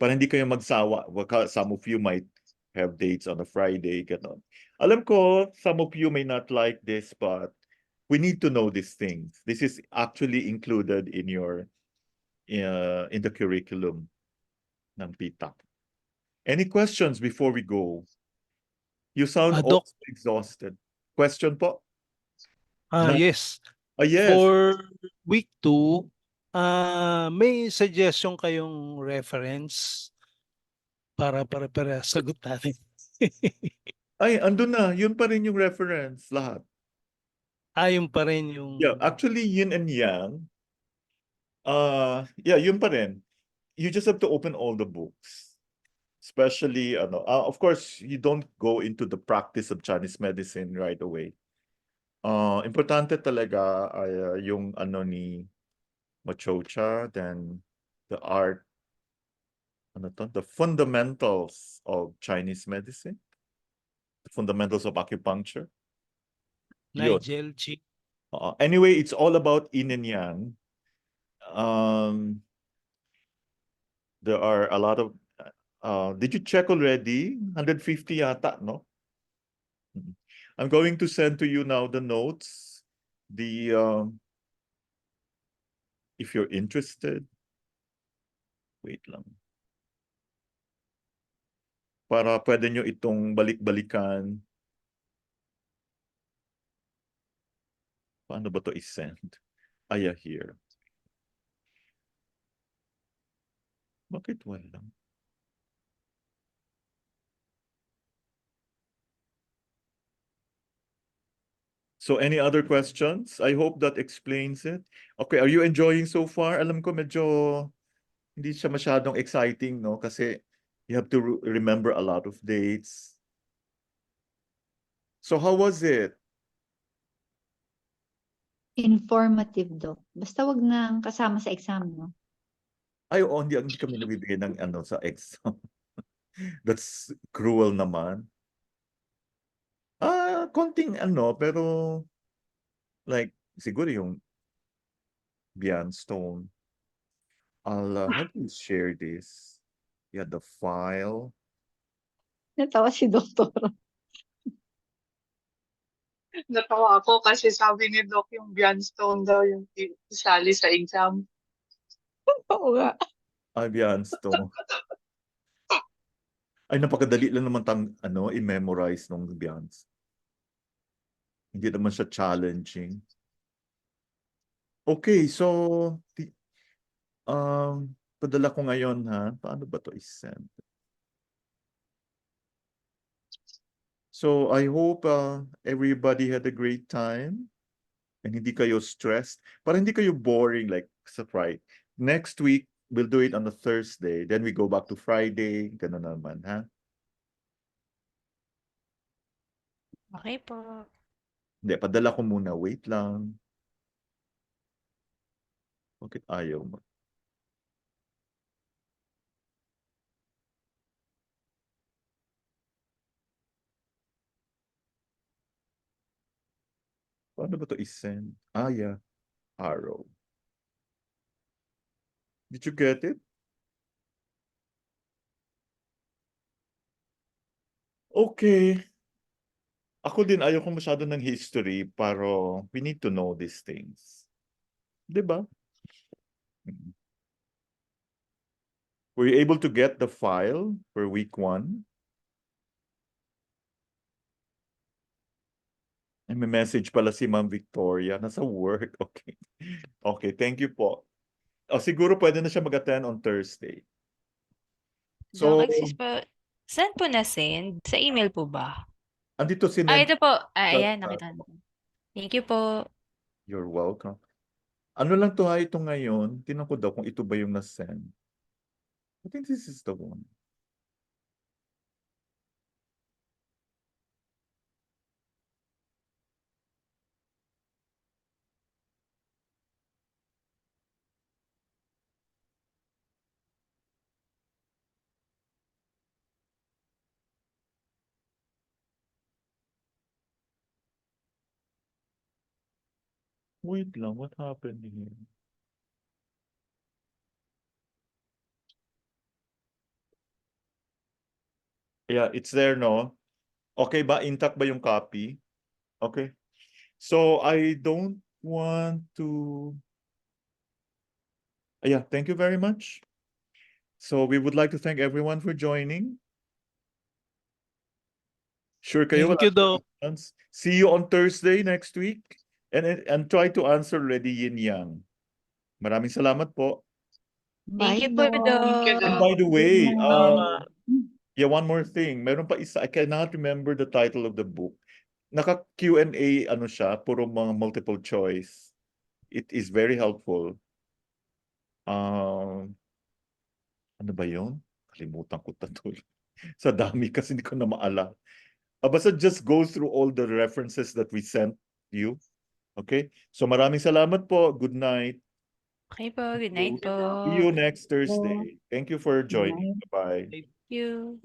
Para hindi kayo magsawa. Some of you might have dates on a Friday, ganon. Alam ko, some of you may not like this, but we need to know these things. This is actually included in your in the curriculum ng PTAC. Any questions before we go? You sound Doc. also exhausted. Question po? Yes. Yes. For week 2, may suggestion kayong reference para sagot natin? Ay, andun na. Yun pa rin yung reference, lahat. Yun pa rin yung... Yeah, actually, yin and yang. Yeah, yun pa rin. You just have to open all the books. Especially, of course, you don't go into the practice of Chinese medicine right away. Importante talaga ay yung ano ni Machocha, then the art, the fundamentals of Chinese medicine, the fundamentals of acupuncture. Yun. Nigel Chi. Anyway, it's all about yin and yang. There are a lot of did you check already? 150 yata, no? I'm going to send to you now the notes. If you're interested, wait lang. Para pwede nyo itong balik-balikan. Paano ba to i-send? Here. Bakit wala? So any other questions? I hope that explains it. Okay, are you enjoying so far? Alam ko medyo hindi siya masyadong exciting, no? Kasi you have to remember a lot of dates. So how was it? Informative, Doc. Basta wag nang kasama sa exam, no? Ay, hindi kami nabibigyan ng sa exam. That's cruel naman. Konting pero like siguro yung Beyond Stone. I'll have to share this. Yeah, the file. Natawa si Doktor. Natawa ako kasi sabi ni Doc yung Beyondstone daw yung isali sa exam. Oo nga. Beyond Stone. Ay, napakadali lang naman i-memorize nung Beyond. Hindi naman siya challenging. Okay, so padala ko ngayon ha. Paano ba to i-send? So I hope everybody had a great time and hindi kayo stressed. Para hindi kayo boring like sa Friday. Next week, we'll do it on a Thursday. Then we go back to Friday. Ganun naman, ha? Okay po. Hindi, padala ko muna. Wait lang. Bakit ayaw mo? Paano ba to i-send? Yeah. Arrow. Did you get it? Okay. Ako din, ayoko masyado ng history, pero we need to know these things. Diba? Were you able to get the file for week 1? May message pala si Ma'am Victoria. Nasa work. Okay. Okay, thank you po. O, siguro pwede na siya mag-attend on Thursday. So, Doc, sis po, saan po na-send? Sa email po ba? andito si Ah, ito po. Ah, Sa- ayan, nakita ko. Thank you po. You're welcome. Ano lang to ha, ito ngayon. Tinan ko daw kung ito ba yung na-send. I think this is the one. Wait lang, what happened here? Yeah, it's there, no? Okay ba? Intact ba yung copy? Okay. So, I don't want to... Yeah, thank you very much. So, we would like to thank everyone for joining. Sure kayo, Thank wala you, Doc. questions? See you on Thursday next week. And try to answer ready yin-yang. Maraming salamat po. Thank you Bye, po, Doc. Thank you, Doc. And Doc. by the way, Good night. yeah, one more thing. Meron pa isa, I cannot remember the title of the book. Naka Q&A ano siya, puro mga multiple choice. It is very helpful. Ano ba yun? Kalimutan ko tatul. Sa dami kasi hindi ko na maala. Basta just go through all the references that we sent you. Okay? So maraming salamat po. Good night. Okay po, good night po. See you next Thursday. Thank you for joining. Bye-bye. Thank you.